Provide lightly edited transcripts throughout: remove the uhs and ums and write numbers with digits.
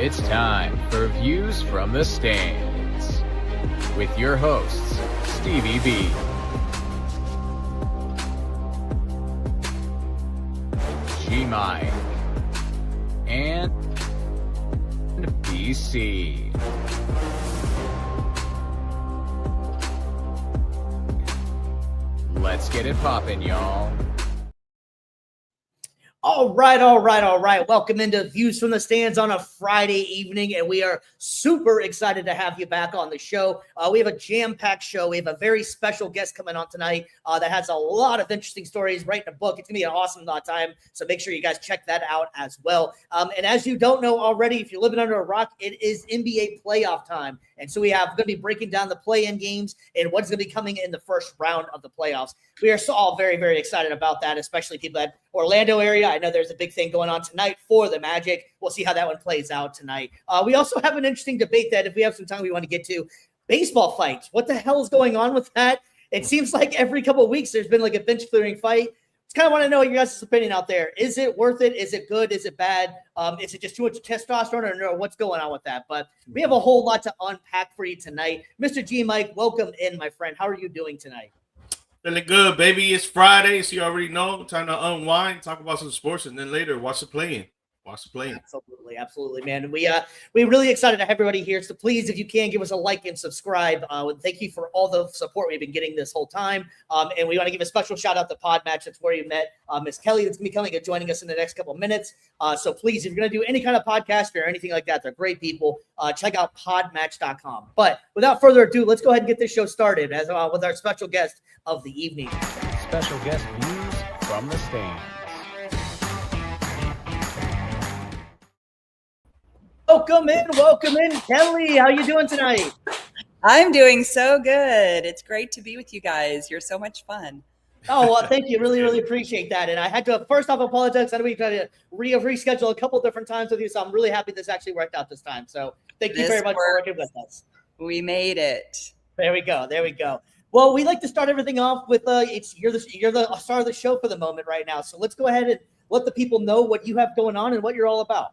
It's time for Views from the Stands with your hosts, Stevie B, G-Mike, and BC. Let's get it poppin', y'all. All right. Welcome into Views from the Stands on a Friday evening, and we are super excited to have you back on the show. We have a jam-packed show. We have a very special guest coming on tonight that has a lot of interesting stories, writing a book. It's going to be an awesome time, so make sure you guys check that out as well. And as you don't know already, if you're living under a rock, it is NBA playoff time. And so we have going to be breaking down the play-in games and what's going to be coming in the first round of the playoffs. We are all very, very excited about that, especially people at Orlando area. I know there's a big thing going on tonight for the Magic. We'll see how that one plays out tonight. We also have an interesting debate that if we have some time we want to get to. Baseball fights. What the hell is going on with that? It seems like every couple of weeks there's been like a bench clearing fight. Just kind of want to know your guys' opinion out there. Is it worth it? Is it good? Is it bad? Is it just too much testosterone or no? What's going on with that? But we have a whole lot to unpack for you tonight. Mr. G, Mike, welcome in, my friend. How are you doing tonight? Feeling good, baby. It's Friday, so you already know. Time to unwind, talk about some sports, and then later watch the play-in. Absolutely, man. We're really excited to have everybody here. So please, if you can, give us a like and subscribe. Thank you for all the support we've been getting this whole time. And we want to give a special shout out to Pod Match. That's where you met Miss Kelly. That's going to be coming and joining us in the next couple of minutes. So please, if you're going to do any kind of podcast or anything like that, they're great people. Check out podmatch.com. But without further ado, let's go ahead and get this show started with our special guest of the evening. Special guest Views from the Stands. Welcome in, Kelly. How you doing tonight? I'm doing so good. It's great to be with you guys. You're so much fun. Oh, well, thank you. Really appreciate that. And I had to first off apologize. I know we tried to reschedule a couple different times with you, so I'm really happy this actually worked out this time. So thank you very much for working with us. We made it. There we go. Well, we like to start everything off with you're the star of the show for the moment right now. So let's go ahead and let the people know what you have going on and what you're all about.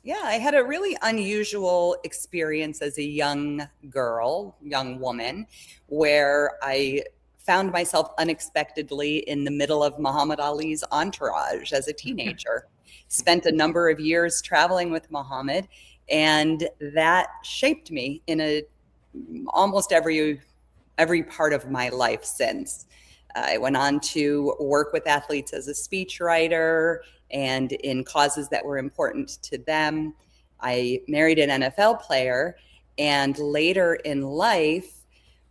Yeah, I had a really unusual experience as a young woman, where I found myself unexpectedly in the middle of Muhammad Ali's entourage as a teenager. Spent a number of years traveling with Muhammad, and that shaped me in almost every part of my life since. I went on to work with athletes as a speechwriter and in causes that were important to them. I married an NFL player, and later in life,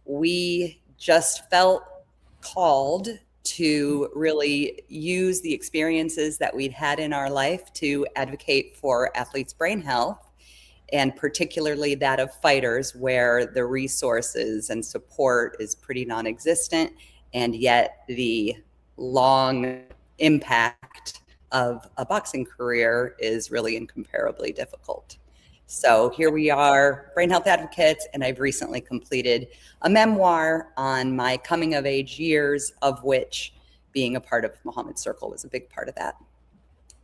we just felt called to really use the experiences that we'd had in our life to advocate for athletes' brain health, and particularly that of fighters, where the resources and support is pretty non-existent, and yet the long impact of a boxing career is really incomparably difficult. So here we are, brain health advocates, and I've recently completed a memoir on my coming of age years, of which being a part of Muhammad's Circle was a big part of that.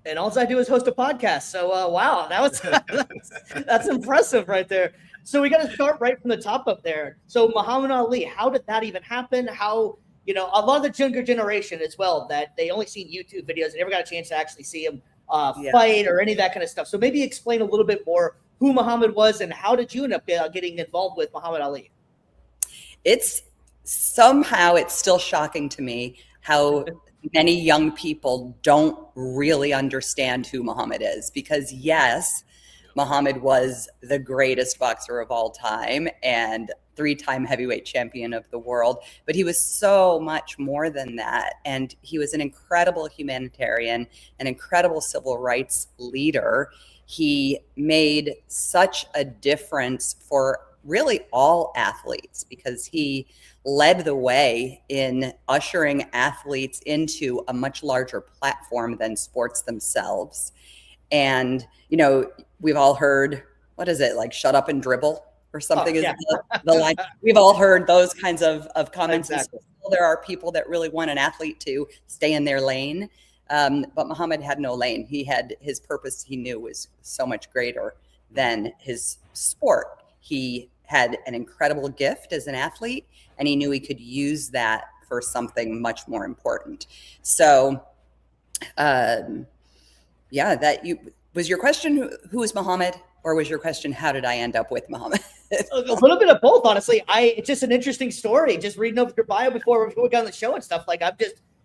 And all I do is host a podcast. So, wow, that's impressive right there. So we got to start right from the top up there. So Muhammad Ali, how did that even happen? How, a lot of the younger generation as well, that they only seen YouTube videos and never got a chance to actually see him fight or any of that kind of stuff. So maybe explain a little bit more who Muhammad was and how did you end up getting involved with Muhammad Ali? It's still shocking to me how many young people don't really understand who Muhammad is, because yes, Muhammad was the greatest boxer of all time and 3-time heavyweight champion of the world, but he was so much more than that. And he was an incredible humanitarian, an incredible civil rights leader. He made such a difference for really all athletes, because he led the way in ushering athletes into a much larger platform than sports themselves. And, we've all heard, what is it, like shut up and dribble or something is the line. We've all heard those kinds of comments. Exactly. There are people that really want an athlete to stay in their lane. But Muhammad had no lane. He had his purpose, he knew, was so much greater than his sport. He had an incredible gift as an athlete, and he knew he could use that for something much more important. So, was your question who is Muhammad, or was your question how did I end up with Muhammad? A little bit of both, honestly. It's just an interesting story. Just reading over your bio before we got on the show and stuff. Like,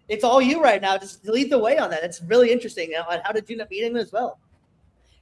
it's all you right now. Just lead the way on that. It's really interesting. How did you end up meeting him as well?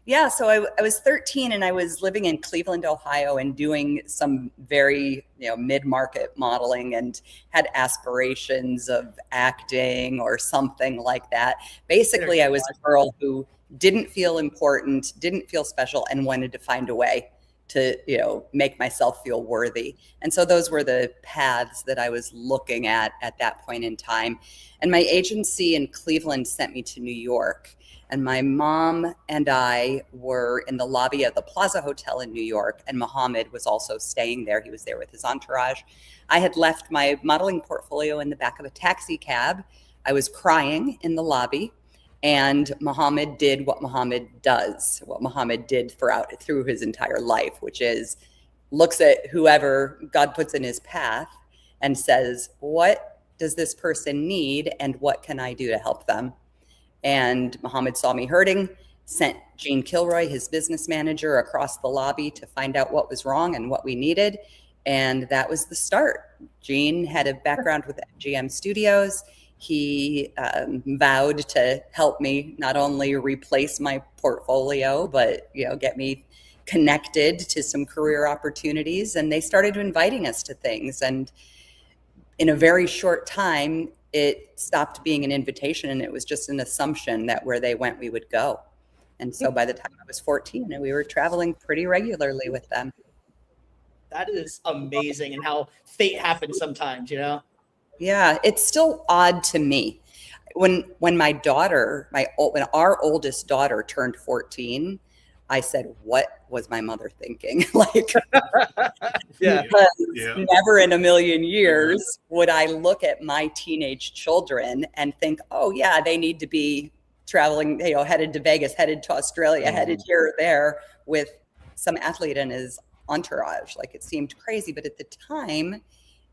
Yeah, so I was 13 and I was living in Cleveland, Ohio, and doing some very mid-market modeling, and had aspirations of acting or something like that. Basically, I was a girl who didn't feel important, didn't feel special, and wanted to find a way to make myself feel worthy. And so those were the paths that I was looking at that point in time. And my agency in Cleveland sent me to New York. And my mom and I were in the lobby of the Plaza Hotel in New York, and Muhammad was also staying there. He was there with his entourage. I had left my modeling portfolio in the back of a taxi cab. I was crying in the lobby, and Muhammad did what Muhammad does, what Muhammad did through his entire life, which is looks at whoever God puts in his path and says, what does this person need, and what can I do to help them? And Muhammad saw me hurting, sent Gene Kilroy, his business manager, across the lobby to find out what was wrong and what we needed. And that was the start. Gene had a background with MGM Studios. He vowed to help me not only replace my portfolio, but get me connected to some career opportunities. And they started inviting us to things. And in a very short time, it stopped being an invitation, and it was just an assumption that where they went, we would go. And so by the time I was 14, we were traveling pretty regularly with them. That is amazing, and how fate happens sometimes, Yeah, it's still odd to me. When my daughter, when our oldest daughter turned 14, I said, what was my mother thinking? Never in a million years would I look at my teenage children and think, oh yeah, they need to be traveling, headed to Vegas, headed to Australia, headed here or there with some athlete in his entourage. Like, it seemed crazy, but at the time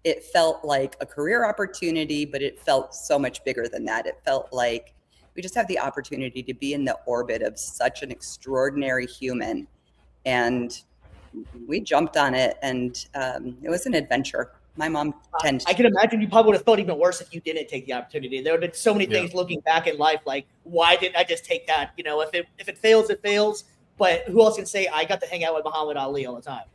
it felt like a career opportunity, but it felt so much bigger than that. It felt like we just have the opportunity to be in the orbit of such an extraordinary human. And we jumped on it, and it was an adventure. My mom tends I can imagine you probably would have felt even worse if you didn't take the opportunity. There would have been so many things looking back in life, like, why didn't I just take that? If it fails, it fails. But who else can say I got to hang out with Muhammad Ali all the time?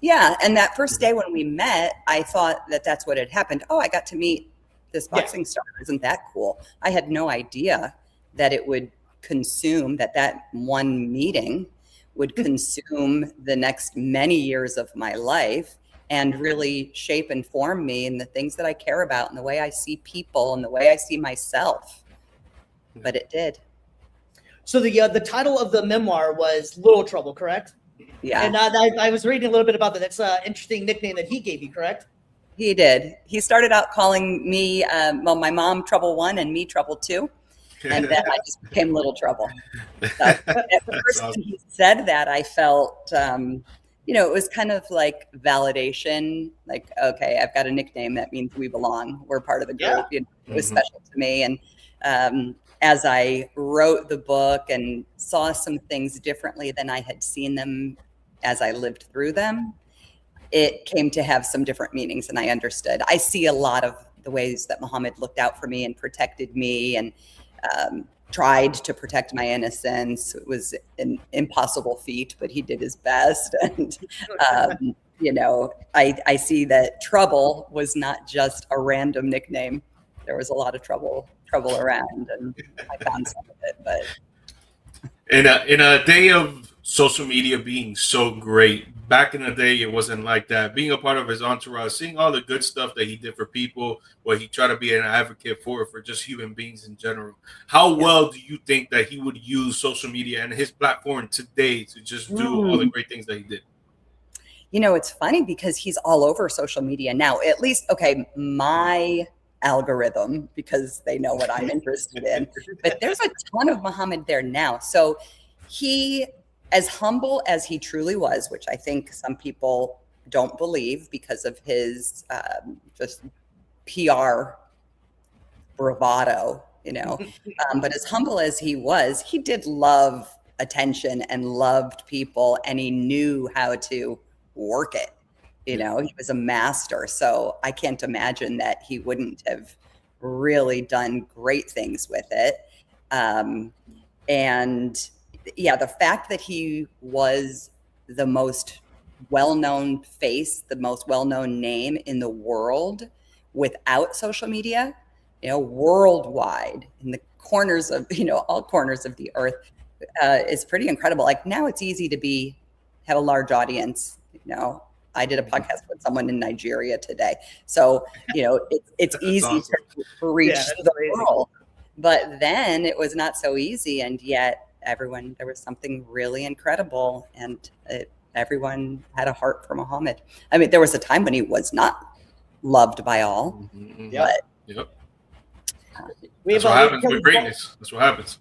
Yeah, and that first day when we met, I thought that that's what had happened. Oh, I got to meet this boxing star. Isn't that cool? I had no idea that it would consume, that one meeting would consume the next many years of my life and really shape and form me in the things that I care about and the way I see people and the way I see myself. But it did. So the title of the memoir was Little Trouble, correct? Yeah. And I was reading a little bit about that. That's an interesting nickname that he gave you, correct? He did. He started out calling me, my mom Trouble 1 and me Trouble 2. And then I just became Little Trouble. So at first when he said that, I felt, it was kind of like validation. Like, okay, I've got a nickname. That means we belong. We're part of the group. It was special to me. And as I wrote the book and saw some things differently than I had seen them as I lived through them, it came to have some different meanings than I understood. I see a lot of the ways that Muhammad looked out for me and protected me and tried to protect my innocence. It was an impossible feat, but he did his best. And, I see that Trouble was not just a random nickname. There was a lot of trouble around, and I found some of it. But in a day of social media being so great, back in the day, it wasn't like that. Being a part of his entourage, seeing all the good stuff that he did for people, what he tried to be an advocate for just human beings in general. How well do you think that he would use social media and his platform today to just do all the great things that he did? It's funny because he's all over social media now. At least, okay, my algorithm, because they know what I'm interested in. But there's a ton of Muhammad there now. So he as humble as he truly was, which I think some people don't believe because of his just PR bravado, but as humble as he was, he did love attention and loved people, and he knew how to work it. He was a master. So I can't imagine that he wouldn't have really done great things with it. And yeah, the fact that he was the most well-known face, the most well-known name in the world without social media, worldwide, in the corners of, all corners of the earth, is pretty incredible. Like now it's easy to have a large audience. I did a podcast with someone in Nigeria today. So, it's easy awesome. to reach the world. But then it was not so easy. And yet there was something really incredible. And everyone had a heart for Muhammad. I mean, there was a time when he was not loved by all. Mm-hmm. But yep. That's what happens with greatness. That's what happens.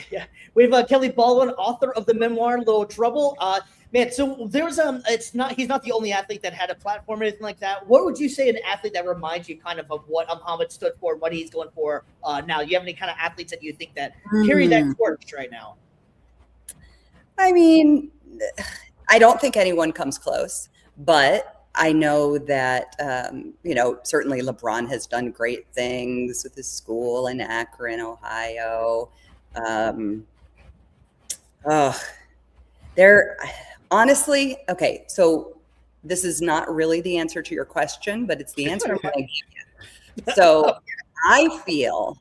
Yeah. We have Kelly Baldwin, author of the memoir Little Trouble. Man, so there's he's not the only athlete that had a platform or anything like that. What would you say an athlete that reminds you kind of what Muhammad stood for, what he's going for now? Do you have any kind of athletes that you think that carry that torch right now? I mean, I don't think anyone comes close, but I know that, certainly LeBron has done great things with his school in Akron, Ohio. Honestly, okay, so this is not really the answer to your question, but it's the answer I'm going to give you. So I feel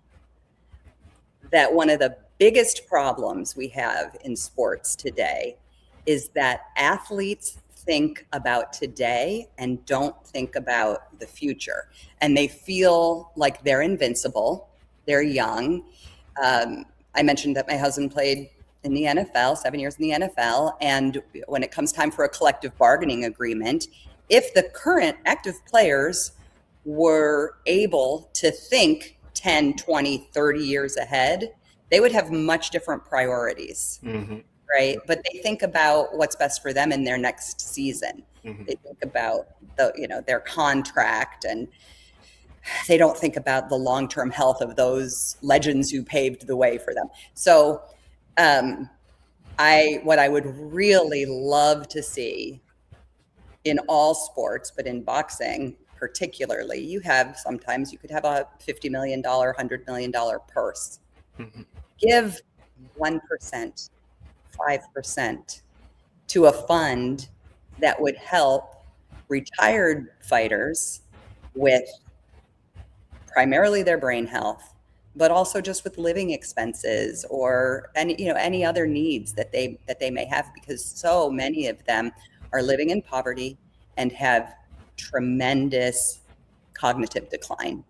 that one of the biggest problems we have in sports today is that athletes think about today and don't think about the future. And they feel like they're invincible. They're young. I mentioned that my husband played in the NFL, 7 years in the NFL. And when it comes time for a collective bargaining agreement, if the current active players were able to think 10, 20, 30 years ahead, they would have much different priorities. Mm-hmm. Right. But they think about what's best for them in their next season. Mm-hmm. They think about their contract, and they don't think about the long-term health of those legends who paved the way for them. So what I would really love to see in all sports, but in boxing particularly, sometimes you could have a $50 million, $100 million purse. Mm-hmm. Give 1%. 5% to a fund that would help retired fighters with primarily their brain health, but also just with living expenses or any other needs that they may have, because so many of them are living in poverty and have tremendous cognitive decline.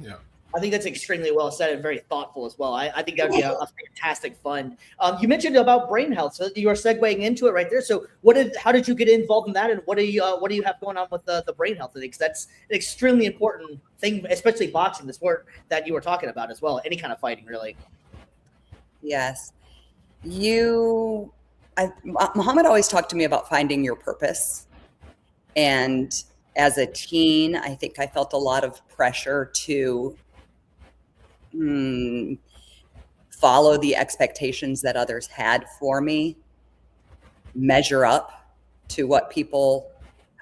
Yeah. I think that's extremely well said and very thoughtful as well. I think that would be a fantastic fund. You mentioned about brain health, so you are segueing into it right there. So, how did you get involved in that, and what do you have going on with the brain health? Because that's an extremely important thing, especially boxing, the sport that you were talking about as well. Any kind of fighting, really. Yes, Muhammad always talked to me about finding your purpose, and as a teen, I think I felt a lot of pressure to follow the expectations that others had for me, measure up to how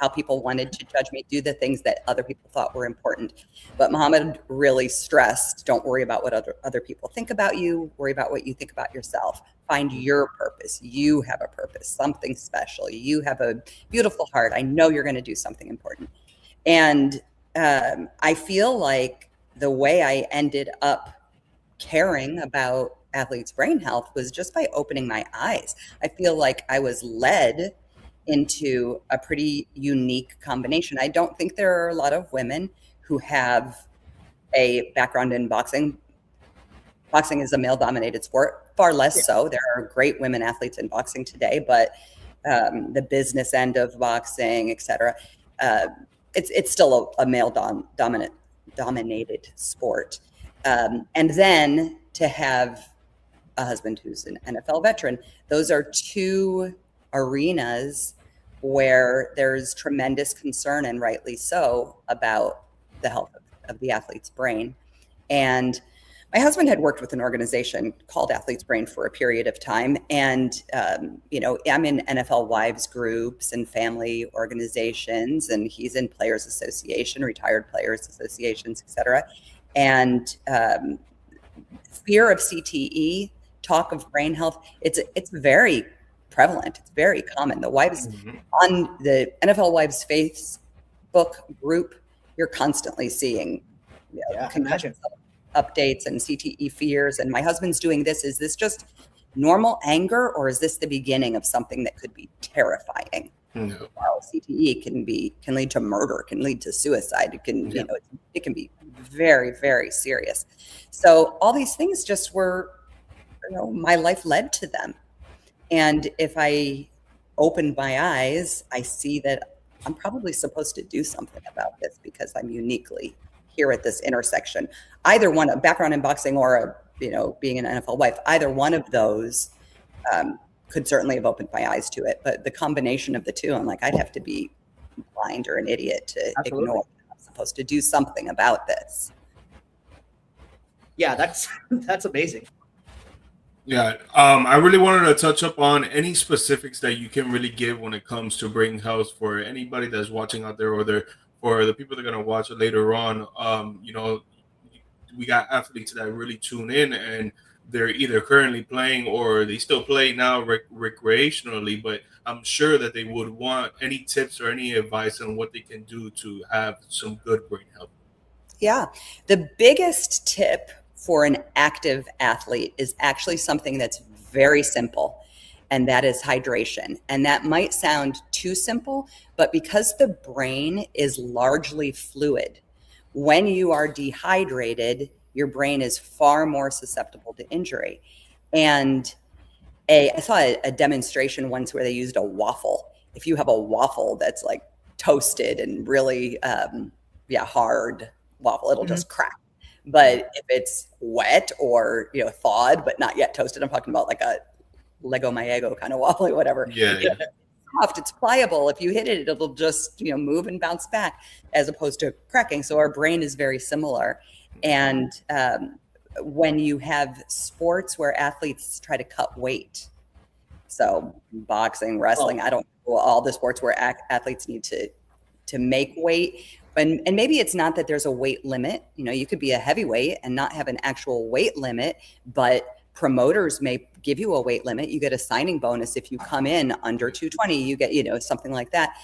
people wanted to judge me, do the things that other people thought were important. But Muhammad really stressed, don't worry about what other people think about you, worry about what you think about yourself. Find your purpose. You have a purpose, something special. You have a beautiful heart. I know you're going to do something important. And I feel like the way I ended up caring about athletes' brain health was just by opening my eyes. I feel like I was led into a pretty unique combination. I don't think there are a lot of women who have a background in boxing. Boxing is a male-dominated sport, far less so. There are great women athletes in boxing today, but the business end of boxing, et cetera, it's still a male-dominated sport. And then to have a husband who's an NFL veteran. Those are two arenas where there's tremendous concern, and rightly so, about the health of the athlete's brain. And my husband had worked with an organization called Athlete's Brain for a period of time. And, I'm in NFL wives groups and family organizations, and he's in Players Association, retired Players Associations, et cetera. And fear of CTE, talk of brain health, it's very prevalent. It's very common. The wives on the NFL Wives Facebook group, you're constantly seeing concussion updates and CTE fears. And my husband's doing this. Is this just normal anger, or is this the beginning of something that could be terrifying? No. Well, CTE can lead to murder, can lead to suicide. It can, it can be very, very serious. So all these things just were, my life led to them. And if I opened my eyes, I see that I'm probably supposed to do something about this because I'm uniquely here at this intersection. Either one, a background in boxing or being an NFL wife, either one of those could certainly have opened my eyes to it. But the combination of the two, I'm like, I'd have to be blind or an idiot to ignore that I'm supposed to do something about this. Yeah, that's amazing. Yeah, I really wanted to touch up on any specifics that you can really give when it comes to brain health for anybody that's watching out there, or for the people that are going to watch it later on. We got athletes that really tune in, and they're either currently playing or they still play now recreationally, but I'm sure that they would want any tips or any advice on what they can do to have some good brain health. Yeah, the biggest tip for an active athlete is actually something that's very simple, and that is hydration. And that might sound too simple, but because the brain is largely fluid, when you are dehydrated, your brain is far more susceptible to injury. And I saw a demonstration once where they used a waffle. If you have a waffle that's like toasted and really hard waffle, it'll just crack. But if it's wet or thawed but not yet toasted, I'm talking about like a Lego Mayego kind of waffle or whatever. Yeah. It's soft, it's pliable. If you hit it, it'll just move and bounce back, as opposed to cracking. So our brain is very similar. And when you have sports where athletes try to cut weight, so boxing, wrestling, I don't know, all the sports where athletes need to make weight. And maybe it's not that there's a weight limit. You could be a heavyweight and not have an actual weight limit, but promoters may give you a weight limit. You get a signing bonus if you come in under 220, you get, something like that.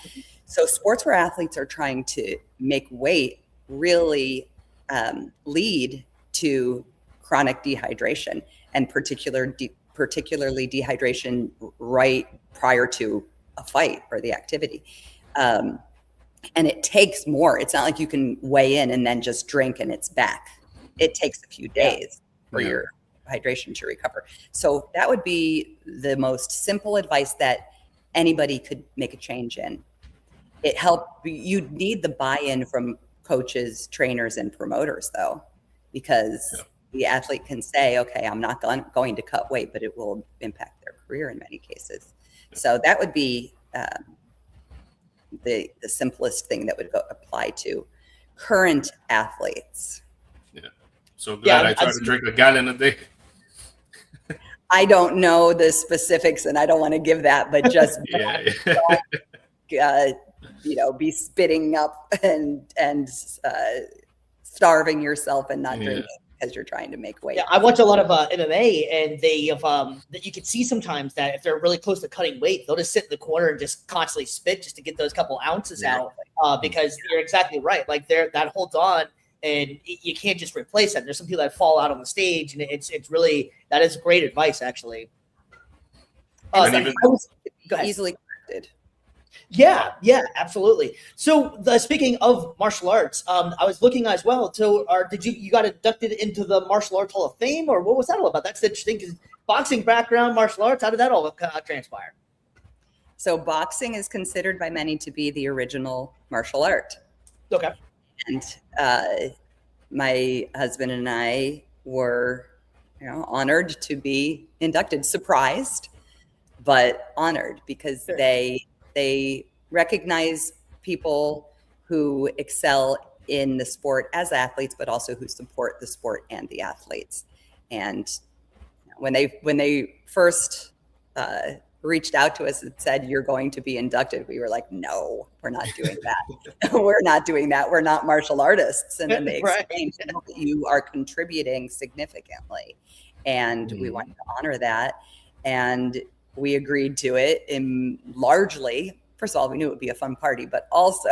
So sports where athletes are trying to make weight really lead to chronic dehydration, and particularly dehydration right prior to a fight or the activity. And it takes more. It's not like you can weigh in and then just drink and it's back. It takes a few days for your hydration to recover. So that would be the most simple advice that anybody could make a change in. It helped. You'd need the buy-in from coaches, trainers, and promoters, though, because the athlete can say, okay, I'm not going to cut weight, but it will impact their career in many cases. So that would be the simplest thing that would apply to current athletes. Yeah. So glad I try to drink a gallon a day. I don't know the specifics, and I don't want to give that, but just be spitting up and starving yourself and not drinking because you're trying to make weight. Yeah, I watch a lot of MMA, and they have that you can see sometimes that if they're really close to cutting weight, they'll just sit in the corner and just constantly spit just to get those couple ounces out. Because you're exactly right. Like that holds on, and you can't just replace that. There's some people that fall out on the stage, and it's really, that is great advice, actually. Go ahead. Easily corrected. Yeah, absolutely. So speaking of martial arts, I was looking as well. So you got inducted into the Martial Arts Hall of Fame, or what was that all about? That's interesting, because boxing background, martial arts, how did that all transpire? So boxing is considered by many to be the original martial art. Okay. And my husband and I were honored to be inducted, surprised, but honored because Sure. they recognize people who excel in the sport as athletes, but also who support the sport and the athletes. And when they first reached out to us and said, "You're going to be inducted," we were like, "No, we're not doing that. We're not doing that. We're not martial artists." And then they explained, that you are contributing significantly, and we wanted to honor that. And we agreed to it in largely. First of all, we knew it would be a fun party, but also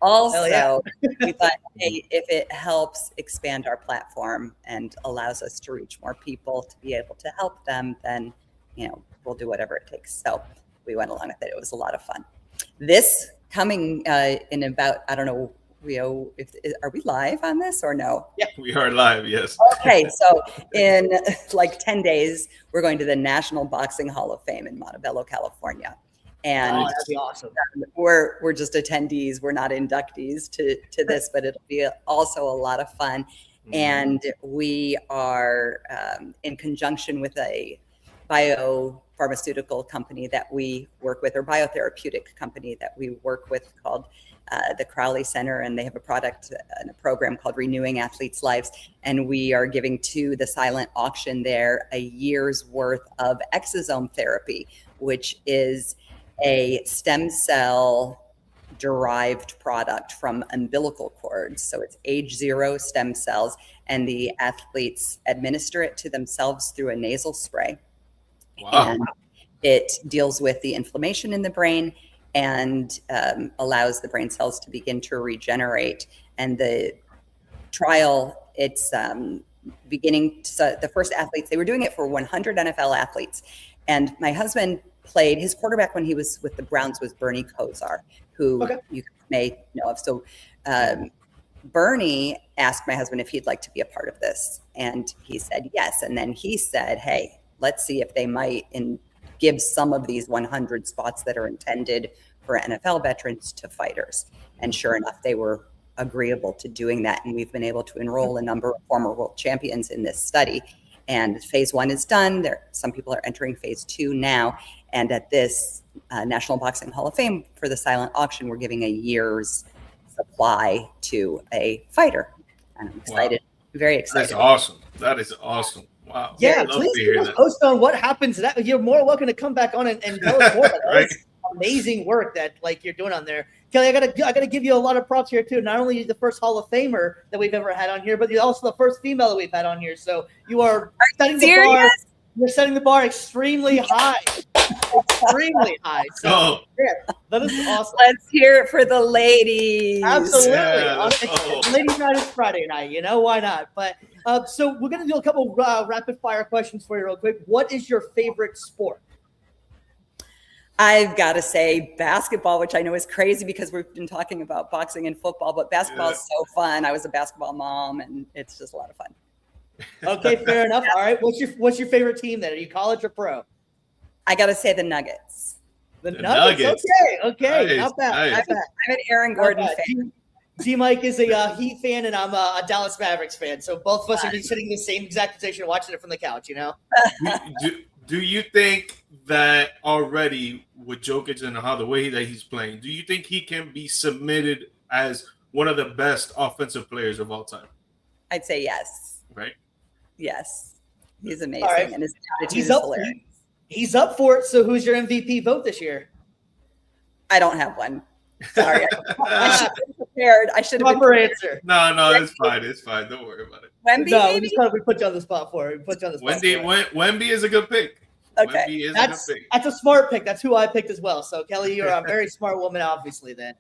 we thought, hey, if it helps expand our platform and allows us to reach more people to be able to help them, then we'll do whatever it takes. So we went along with it. It was a lot of fun. This coming in about, I don't know, Rio, are we live on this or no? Yeah, we are live. Yes. Okay, so in like 10 days, we're going to the National Boxing Hall of Fame in Montebello, California. And that'd be awesome. We're just attendees. We're not inductees to this, but it'll be also a lot of fun. And we are in conjunction with a biopharmaceutical company that we work with, or biotherapeutic company that we work with, called the Crowley Center, and they have a product and a program called Renewing Athletes' Lives. And we are giving to the silent auction there a year's worth of exosome therapy, which is a stem cell derived product from umbilical cords. So it's age 0 stem cells, and the athletes administer it to themselves through a nasal spray. Wow. And it deals with the inflammation in the brain and allows the brain cells to begin to regenerate. And the trial, it's beginning, so the first athletes, they were doing it for 100 NFL athletes. And my husband played, his quarterback when he was with the Browns was Bernie Kosar, who you may know of. So Bernie asked my husband if he'd like to be a part of this. And he said yes. And then he said, hey, let's see if they might give some of these 100 spots that are intended for NFL veterans to fighters. And sure enough, they were agreeable to doing that. And we've been able to enroll a number of former world champions in this study. And phase 1 is done. Some people are entering phase 2 now. And at this National Boxing Hall of Fame for the silent auction, we're giving a year's supply to a fighter. And I'm excited, very excited. That's awesome. That is awesome. Wow. Yeah, please keep us posted on what happens. That you're more welcome to come back on and tell us more about right. This amazing work that you're doing on there. Kelly, I gotta give you a lot of props here too. Not only the first Hall of Famer that we've ever had on here, but you're also the first female that we've had on here. So you are setting the bar. You're setting the bar extremely high. Extremely high. So yeah, that is awesome. Let's hear it for the ladies. Absolutely. Yeah, Ladies' night is Friday night, why not? But so we're gonna do a couple rapid fire questions for you real quick. What is your favorite sport? I've got to say basketball, which I know is crazy because we've been talking about boxing and football, but basketball is so fun. I was a basketball mom, and it's just a lot of fun. Okay, fair enough. All right, what's your favorite team then? Are you college or pro? I got to say the Nuggets. The Nuggets. Okay, nice, not bad. nice. Not bad. I'm an Aaron Gordon fan. T-Mike is a Heat fan, and I'm a Dallas Mavericks fan. So both of us are sitting in the same exact position, watching it from the couch. Do you think that already with Jokic and the way that he's playing, do you think he can be submitted as one of the best offensive players of all time? I'd say yes. Right? Yes. He's amazing, and his attitude is hilarious. He's up for it. So who's your MVP vote this year? I don't have one. Sorry. I should have been prepared. I should have been prepared. Answer. No, it's fine. It's fine. Don't worry about it. Wemby, we put you on the spot for it. Wemby is a good pick. Okay. That's a smart pick. That's who I picked as well. So, Kelly, you're a very smart woman, obviously, then.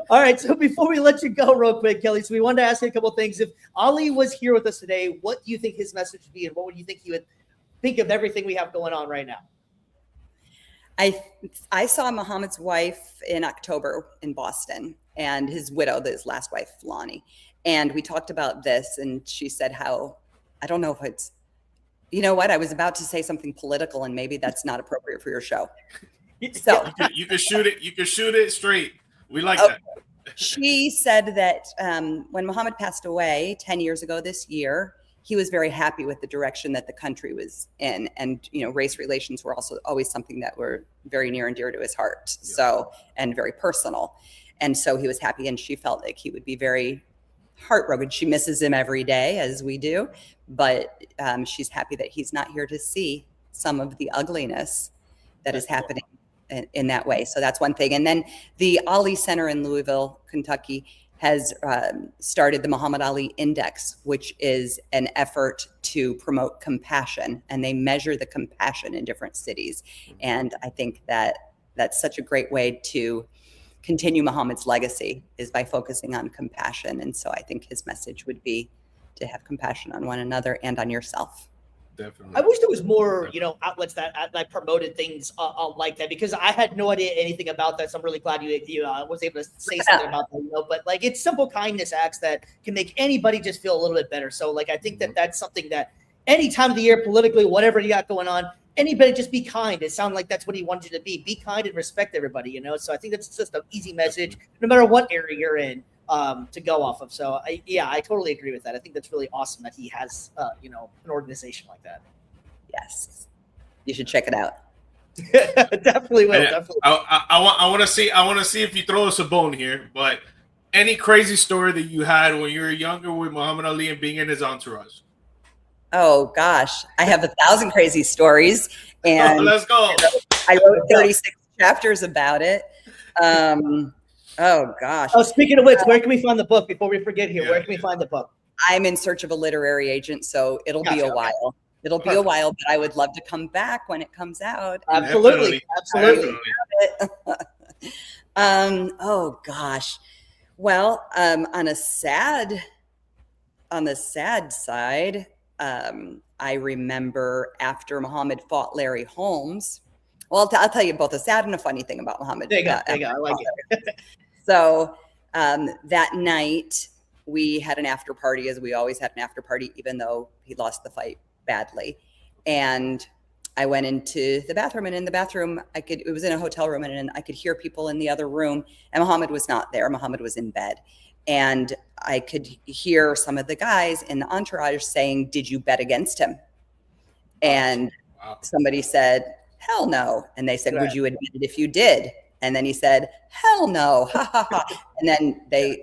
All right, so before we let you go real quick, Kelly, so we wanted to ask you a couple of things. If Ali was here with us today, what do you think his message would be, and what would you think he would think of everything we have going on right now? I saw Muhammad's wife in October in Boston, and his widow, his last wife, Lonnie. And we talked about this, and she said how, I don't know if it's, you know what, I was about to say something political, and maybe that's not appropriate for your show. So you can shoot it. You can shoot it straight. We like that. She said that when Muhammad passed away 10 years ago this year, he was very happy with the direction that the country was in. And, race relations were also always something that were very near and dear to his heart. Yeah. So, and very personal. And so he was happy, and she felt like he would be very heartbroken. She misses him every day, as we do, but she's happy that he's not here to see some of the ugliness that is happening in that way. So that's one thing. And then the Ali Center in Louisville, Kentucky, has started the Muhammad Ali Index, which is an effort to promote compassion, and they measure the compassion in different cities. And I think that that's such a great way to continue Muhammad's legacy, is by focusing on compassion. And so I think his message would be to have compassion on one another and on yourself. Definitely. I wish there was more, outlets that promoted things like that, because I had no idea anything about that. So I'm really glad you was able to say something about that. But like, it's simple kindness acts that can make anybody just feel a little bit better. So like, I think that that's something that any time of the year, politically, whatever you got going on, anybody just be kind. It sounded like that's what he wanted you to be. Be kind and respect everybody. So I think that's just an easy message, no matter what area you're in, to go off of. So I totally agree with that. I think that's really awesome that he has, an organization like that. Yes, you should check it out. Definitely will. Definitely. I want to see if you throw us a bone here. But any crazy story that you had when you were younger with Muhammad Ali and being in his entourage? Oh gosh, I have 1,000 crazy stories, and let's go. I wrote 36 chapters about it. Oh gosh. Oh, speaking of which, where can we find the book before we forget here? Where can we find the book? I'm in search of a literary agent, so it'll be a while. Okay. It'll be a while, but I would love to come back when it comes out. Absolutely. Oh gosh. Well, on the sad side, I remember after Muhammad fought Larry Holmes. Well, I'll tell you both a sad and a funny thing about Muhammad. There you go. I like it. So that night we had an after party, as we always had an after party, even though he lost the fight badly. And I went into the bathroom, and in the bathroom, it was in a hotel room, and I could hear people in the other room, and Muhammad was not there. Muhammad was in bed. And I could hear some of the guys in the entourage saying, "Did you bet against him?" And somebody said, "Hell no." And they said, "Would you admit it if you did?" And then he said, "Hell no." Ha ha ha. And then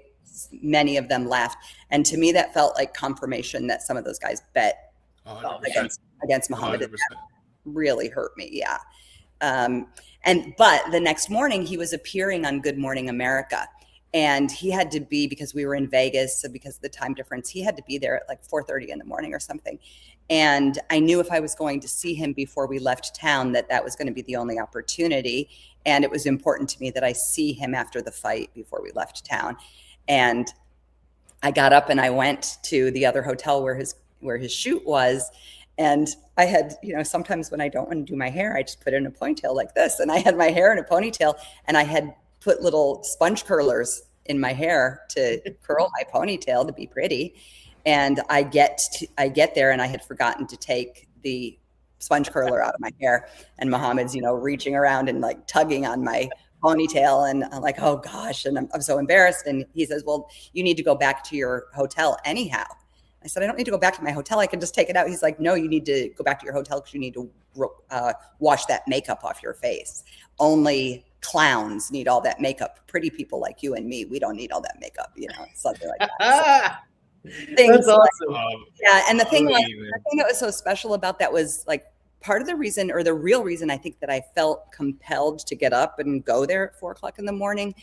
many of them laughed. And to me, that felt like confirmation that some of those guys bet against Muhammad. That really hurt me. Yeah. But the next morning he was appearing on Good Morning America, and he had to be, because we were in Vegas, so because of the time difference, he had to be there at like 4:30 in the morning or something. And I knew if I was going to see him before we left town, that was going to be the only opportunity. And it was important to me that I see him after the fight before we left town. And I got up and I went to the other hotel where his shoot was. And I had, sometimes when I don't want to do my hair, I just put it in a ponytail like this. And I had my hair in a ponytail, and I had put little sponge curlers in my hair to curl my ponytail to be pretty. And I get there, and I had forgotten to take the sponge curler out of my hair. And Muhammad's, reaching around and like tugging on my ponytail, and I'm like, oh gosh. And I'm so embarrassed. And he says, "Well, you need to go back to your hotel anyhow." I said, "I don't need to go back to my hotel. I can just take it out." He's like, "No, you need to go back to your hotel because you need to wash that makeup off your face. Only clowns need all that makeup. Pretty people like you and me, we don't need all that makeup," something like that. So, that's awesome. Yeah. And the thing that was so special about that was like part of the reason, or the real reason I think that I felt compelled to get up and go there at 4:00 in the morning,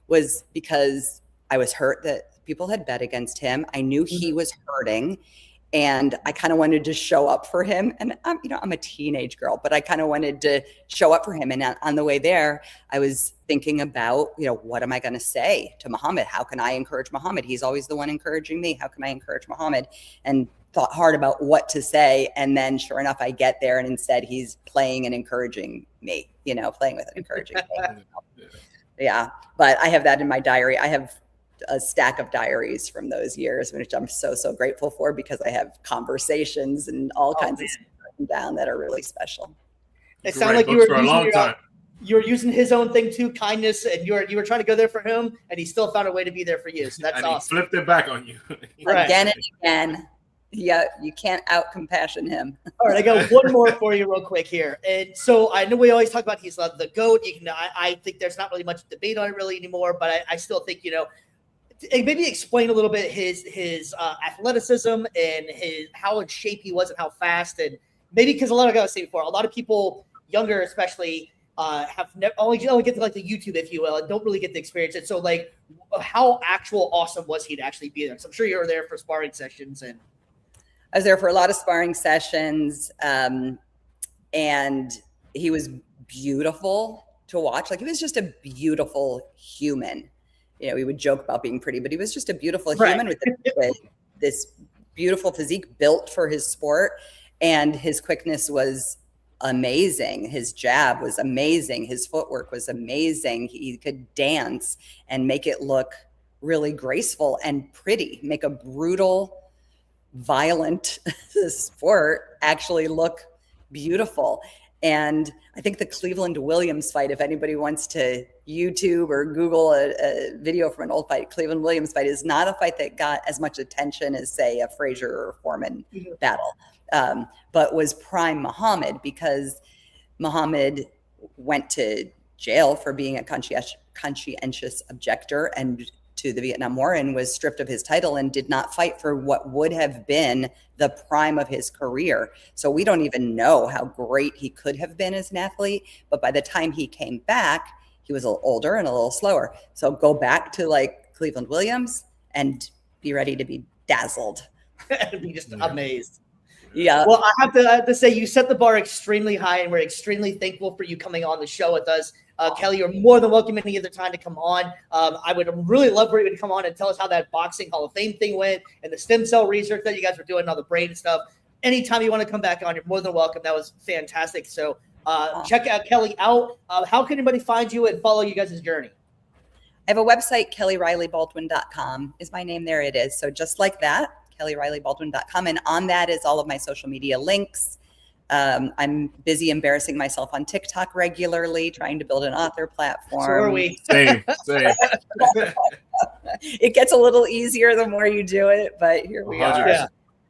was because I was hurt that people had bet against him. I knew he was hurting, and I kind of wanted to show up for him. And I'm a teenage girl, but I kind of wanted to show up for him. And on the way there, I was thinking about, what am I going to say to Muhammad? How can I encourage Muhammad? He's always the one encouraging me. How can I encourage Muhammad? And thought hard about what to say. And then sure enough, I get there, and instead he's playing and encouraging me, playing with an encouraging me. Yeah. But I have that in my diary. I have a stack of diaries from those years, which I'm so grateful for, because I have conversations and all kinds of stuff written down that are really special. It sounded like you were using his own thing too, kindness, and you were trying to go there for him, and he still found a way to be there for you. So that's awesome. He flipped it back on you. Again and again. Yeah, you can't out-compassion him. All right, I got one more for you real quick here. And so I know we always talk about he's the GOAT. I think there's not really much debate on it really anymore, but I still think, maybe explain a little bit his athleticism and how in shape he was and how fast, and maybe because a lot of people younger especially only get to like the YouTube, if you will, and don't really get the experience. And so like how awesome was he to actually be there? So I'm sure you were there for sparring sessions. And I was there for a lot of sparring sessions, and he was beautiful to watch. Like, he was just a beautiful human. We would joke about being pretty, but he was just a beautiful human with this beautiful physique built for his sport. And his quickness was amazing. His jab was amazing. His footwork was amazing. He could dance and make it look really graceful and pretty, make a brutal, violent sport actually look beautiful. And I think the Cleveland Williams fight, if anybody wants to YouTube or Google a video from an old fight, Cleveland Williams fight is not a fight that got as much attention as, say, a Frazier or Foreman battle, but was prime Muhammad, because Muhammad went to jail for being a conscientious objector and to the Vietnam War, and was stripped of his title and did not fight for what would have been the prime of his career. So we don't even know how great he could have been as an athlete. But by the time he came back, he was a little older and a little slower. So go back to like Cleveland Williams and be ready to be dazzled. Be just amazed. Yeah. Well, I have to say you set the bar extremely high, and we're extremely thankful for you coming on the show with us. Kelly, you're more than welcome any other time to come on. I would really love for you to come on and tell us how that boxing Hall of Fame thing went and the stem cell research that you guys were doing on the brain and stuff. Anytime you want to come back on, you're more than welcome. That was fantastic. So check out Kelly out. How can anybody find you and follow you guys' journey? I have a website, KellyReillyBaldwin.com is my name. There it is. So just like that, KellyReillyBaldwin.com. And on that is all of my social media links. I'm busy embarrassing myself on TikTok regularly, trying to build an author platform. So are we. Same. It gets a little easier the more you do it, but here we 100%.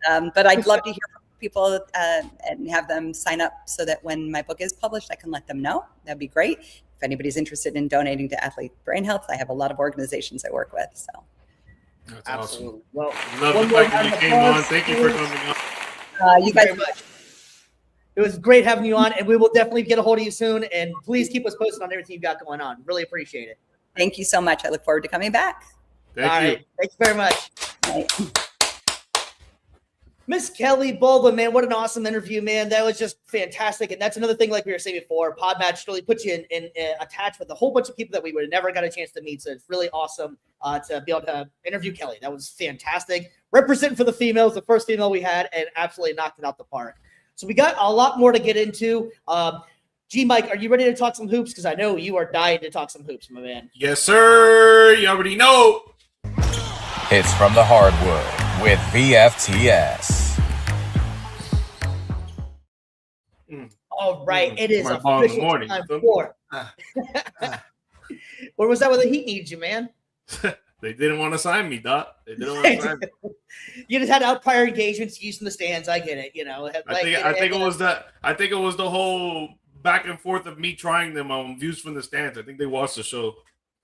are. But I'd love to hear from people and have them sign up so that when my book is published, I can let them know. That'd be great. If anybody's interested in donating to Athlete Brain Health, I have a lot of organizations I work with. So That's absolutely awesome. Well, Love the fact that you came on. Thank you for coming on. you guys very much. It was great having you on, and we will definitely get a hold of you soon. And please keep us posted on everything you've got going on. Really appreciate it. Thank you so much. I look forward to coming back. Thank All you. right. Thanks very much. Bye. Miss Kelly Baldwin, man, what an awesome interview, man. That was just fantastic. And that's another thing, like we were saying before, Podmatch really puts you in attached with a whole bunch of people that we would have never got a chance to meet. So it's really awesome to be able to interview Kelly. That was fantastic. Representing for the females, the first female we had, and absolutely knocked it out the park. So we got a lot more to get into. G-Mike, are you ready to talk some hoops? Because I know you are dying to talk some hoops, my man. Yes, sir. You already know. It's From the Hardwood with VFTS. All right, it is My ball in the official morning. time for. Where was that where the Heat needs you, man? They didn't want to sign me, Doc. They didn't want to sign me. You just had out prior engagements used in the stands. I get it. I think it was that. I think it was the whole back and forth of me trying them on Views from the Stands. I think they watched the show.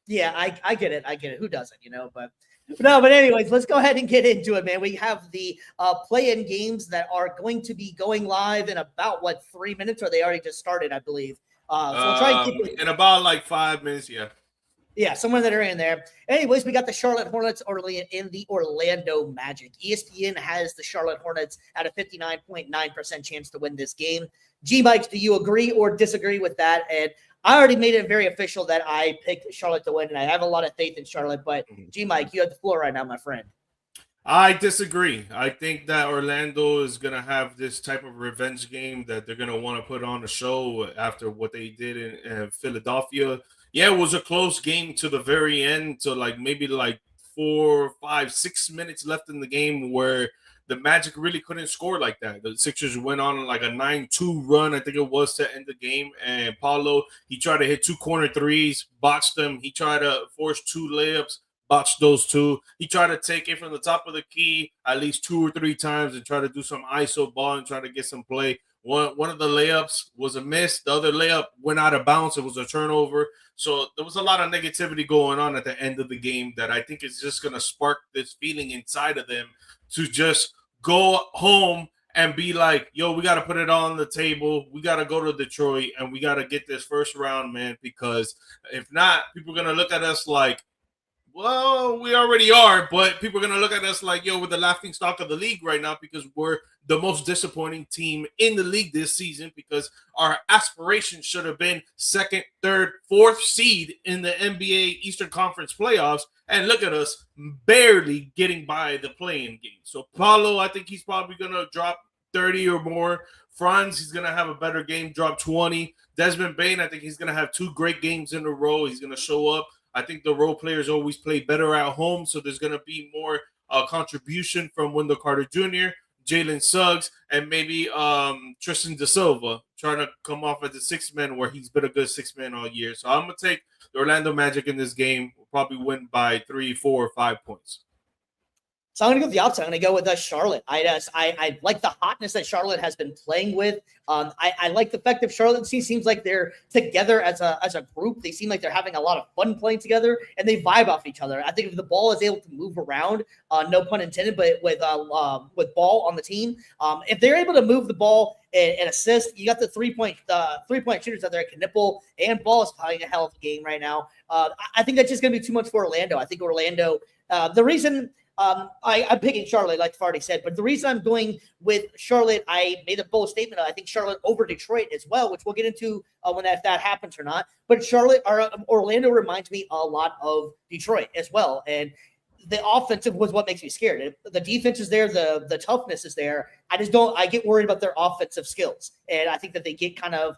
Yeah, I get it. I get it. Who doesn't, But anyways, let's go ahead and get into it, man. We have the play-in games that are going to be going live in about 3 minutes, or they already just started, I believe. So we'll try and keep it in about 5 minutes. Yeah. Yeah, somewhere that are in there. Anyways, we got the Charlotte Hornets in the Orlando Magic. ESPN has the Charlotte Hornets at a 59.9% chance to win this game. G-Mike, do you agree or disagree with that? And I already made it very official that I picked Charlotte to win, and I have a lot of faith in Charlotte. But G-Mike, you have the floor right now, my friend. I disagree. I think that Orlando is going to have this type of revenge game that they're going to want to put on a show after what they did in Philadelphia. Yeah, it was a close game to the very end, to maybe 4, 5, 6 minutes left in the game where the Magic really couldn't score like that. The Sixers went on a 9-2 run, I think it was, to end the game. And Paulo, he tried to hit 2 corner threes, boxed them. He tried to force 2 layups, botched those two. He tried to take it from the top of the key at least 2 or 3 times and try to do some ISO ball and try to get some play. One of the layups was a miss. The other layup went out of bounds. It was a turnover. So there was a lot of negativity going on at the end of the game that I think is just going to spark this feeling inside of them to just go home and be like, yo, we got to put it on the table. We got to go to Detroit and we got to get this first round, man, because if not, people are going to look at us like, well, we already are, but people are going to look at us like, yo, we're the laughing stock of the league right now because we're the most disappointing team in the league this season because our aspiration should have been 2nd, 3rd, 4th seed in the NBA Eastern Conference playoffs. And look at us barely getting by the play-in game. So Paulo, I think he's probably going to drop 30 or more. Franz, he's going to have a better game, drop 20. Desmond Bane, I think he's going to have 2 great games in a row. He's going to show up. I think the role players always play better at home, so there's going to be more contribution from Wendell Carter Jr., Jalen Suggs, and maybe Tristan Da Silva trying to come off as a 6th man where he's been a good 6th man all year. So I'm going to take the Orlando Magic in this game. We'll probably win by 3, 4, or 5 points. So I'm going to go the opposite. I'm going to go with Charlotte. I like the hotness that Charlotte has been playing with. I like the fact that Charlotte seems like they're together as a group. They seem like they're having a lot of fun playing together, and they vibe off each other. I think if the ball is able to move around, no pun intended, but with ball on the team, if they're able to move the ball and assist, you got the 3-point shooters out there. Knipple and Ball is playing a hell of a game right now. I think that's just going to be too much for Orlando. I think Orlando. The reason. I'm picking Charlotte, like I've already said, but the reason I'm going with Charlotte, I made a bold statement. I think Charlotte over Detroit as well, which we'll get into if that happens or not. But Orlando reminds me a lot of Detroit as well, and the offensive was what makes me scared. The defense is there, the toughness is there. I get worried about their offensive skills, and I think that they get kind of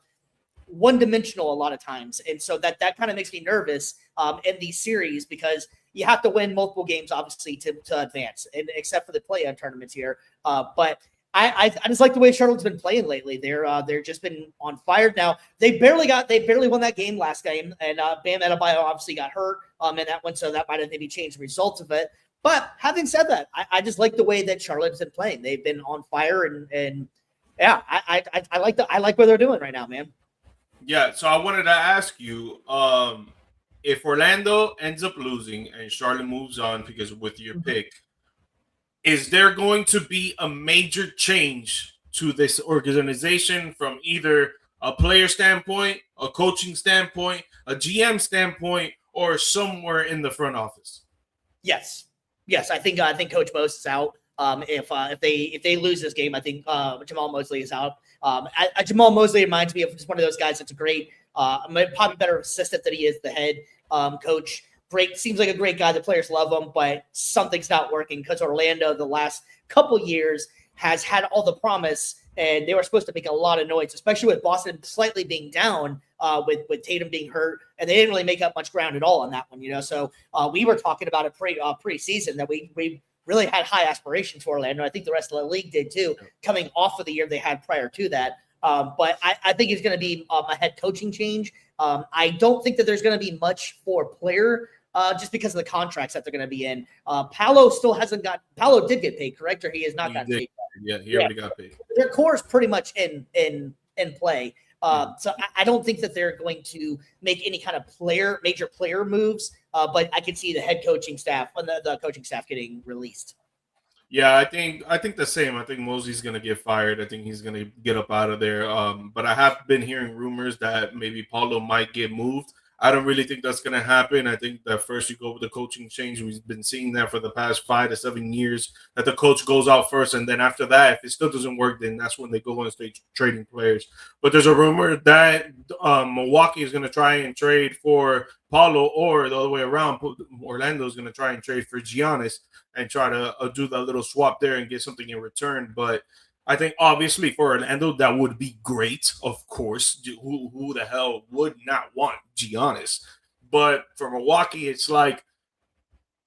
one-dimensional a lot of times, and so that kind of makes me nervous in these series because you have to win multiple games, obviously, to advance, and except for the play-in tournaments here. But I just like the way Charlotte's been playing lately. They're just been on fire now. They barely won that game last game, and Bam Adebayo obviously got hurt in that one, so that might have maybe changed the results of it. But having said that, I just like the way that Charlotte's been playing. They've been on fire, and yeah, I like what they're doing right now, man. Yeah, so I wanted to ask you, if Orlando ends up losing and Charlotte moves on because with your pick, is there going to be a major change to this organization from either a player standpoint, a coaching standpoint, a GM standpoint, or somewhere in the front office? Yes. I think Coach Bose is out. If they lose this game, I think Jamal Mosley is out. Jamal Mosley reminds me of just one of those guys that's a great, probably better assistant than he is the head coach. Great, seems like a great guy. The players love him, but something's not working because Orlando the last couple years has had all the promise, and they were supposed to make a lot of noise, especially with Boston slightly being down, with Tatum being hurt, and they didn't really make up much ground at all on that one, So we were talking about it pre-season that we really had high aspirations for Orlando. I think the rest of the league did too, coming off of the year they had prior to that. But I think it's going to be a head coaching change. I don't think that there's going to be much for player just because of the contracts that they're going to be in. Paolo did get paid, correct? Or he has not gotten paid. Yeah, he already got paid. Their core is pretty much in play. So I don't think that they're going to make any kind of major player moves. But I can see the head coaching staff and the coaching staff getting released. Yeah, I think the same. I think Mosley's going to get fired. I think he's going to get up out of there. But I have been hearing rumors that maybe Paulo might get moved. I don't really think that's going to happen. I think that first you go with the coaching change. We've been seeing that for the past 5 to 7 years, that the coach goes out first. And then after that, if it still doesn't work, then that's when they go and start trading players. But there's a rumor that Milwaukee is going to try and trade for Paulo, or the other way around, Orlando is going to try and trade for Giannis and try to do that little swap there and get something in return. But I think obviously for Orlando, that would be great. Of course, who the hell would not want Giannis? But for Milwaukee, it's like,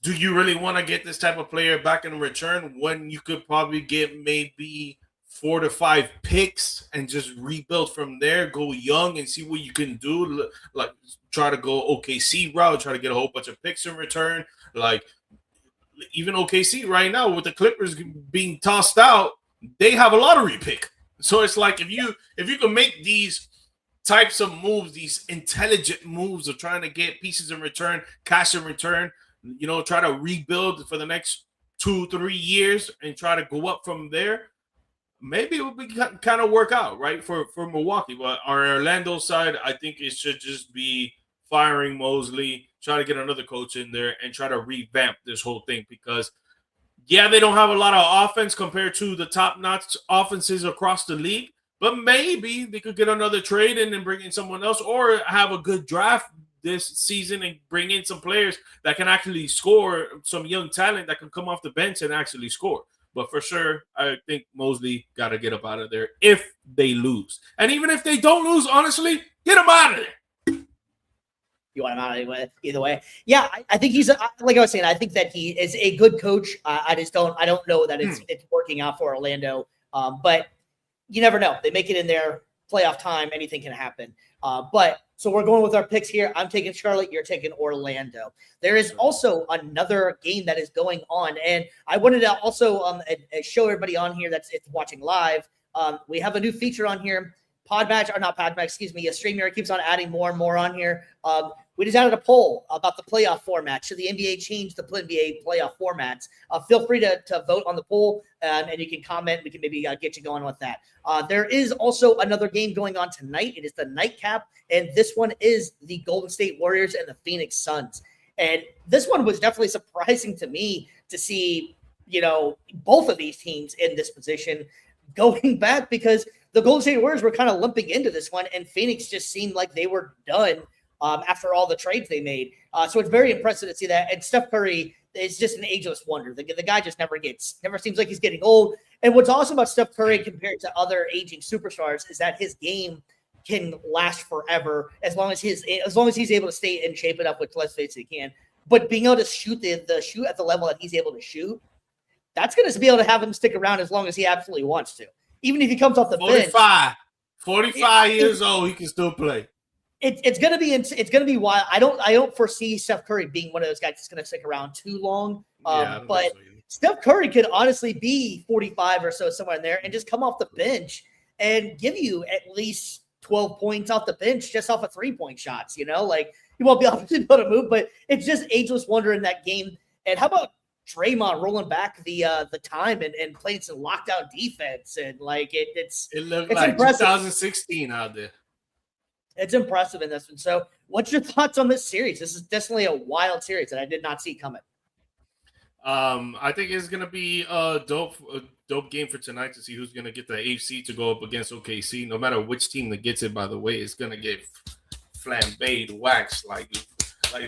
do you really want to get this type of player back in return when you could probably get maybe 4 to 5 picks and just rebuild from there. Go young and see what you can do. Like try to go OKC route, try to get a whole bunch of picks in return. Like even OKC right now with the Clippers being tossed out, they have a lottery pick. So it's like if you can make these types of moves, these intelligent moves of trying to get pieces in return, cash in return, try to rebuild for the next 2-3 years and try to go up from there, maybe it will be kind of work out, right, for Milwaukee. But on Orlando side, I think it should just be firing Mosley, try to get another coach in there, and try to revamp this whole thing because, yeah, they don't have a lot of offense compared to the top-notch offenses across the league, but maybe they could get another trade in and bring in someone else or have a good draft this season and bring in some players that can actually score, some young talent that can come off the bench and actually score. But for sure, I think Mosley got to get up out of there if they lose. And even if they don't lose, honestly, get them out of there. You want him out anyway, either way. Yeah, I think he's like I was saying. I think that he is a good coach. I don't know that it's working out for Orlando. But you never know. They make it in their playoff time. Anything can happen. But so we're going with our picks here. I'm taking Charlotte. You're taking Orlando. There is also another game that is going on, and I wanted to also show everybody on here that's watching live. We have a new feature on here. StreamYard keeps on adding more and more on here. We just added a poll about the playoff format. Should the NBA change the NBA playoff formats? Feel free to vote on the poll, and you can comment. We can maybe get you going with that. There is also another game going on tonight. It is the nightcap, and this one is the Golden State Warriors and the Phoenix Suns. And this one was definitely surprising to me to see, both of these teams in this position going back because the Golden State Warriors were kind of limping into this one, and Phoenix just seemed like they were done after all the trades they made. So it's very impressive to see that. And Steph Curry is just an ageless wonder. The guy just never seems like he's getting old. And what's awesome about Steph Curry compared to other aging superstars is that his game can last forever as long as he's able to stay in shape enough, which let's face it, he can. But being able to shoot shoot at the level that he's able to shoot, that's going to be able to have him stick around as long as he absolutely wants to. Even if he comes off the 45 years old, he can still play. It's gonna be wild. I don't foresee Steph Curry being one of those guys that's gonna stick around too long. But Steph Curry could honestly be 45 or so somewhere in there and just come off the bench and give you at least 12 points off the bench just off of 3-point shots. Like he won't be able to move, but it's just ageless wonder in that game. And how about Draymond rolling back the time and playing some lockdown defense and like it's like impressive. 2016 out there. It's impressive in this one. So what's your thoughts on this series? This is definitely a wild series that I did not see coming. I think it's gonna be a dope game for tonight to see who's gonna get the AFC to go up against OKC. No matter which team that gets it, by the way, it's gonna get flambéed, waxed like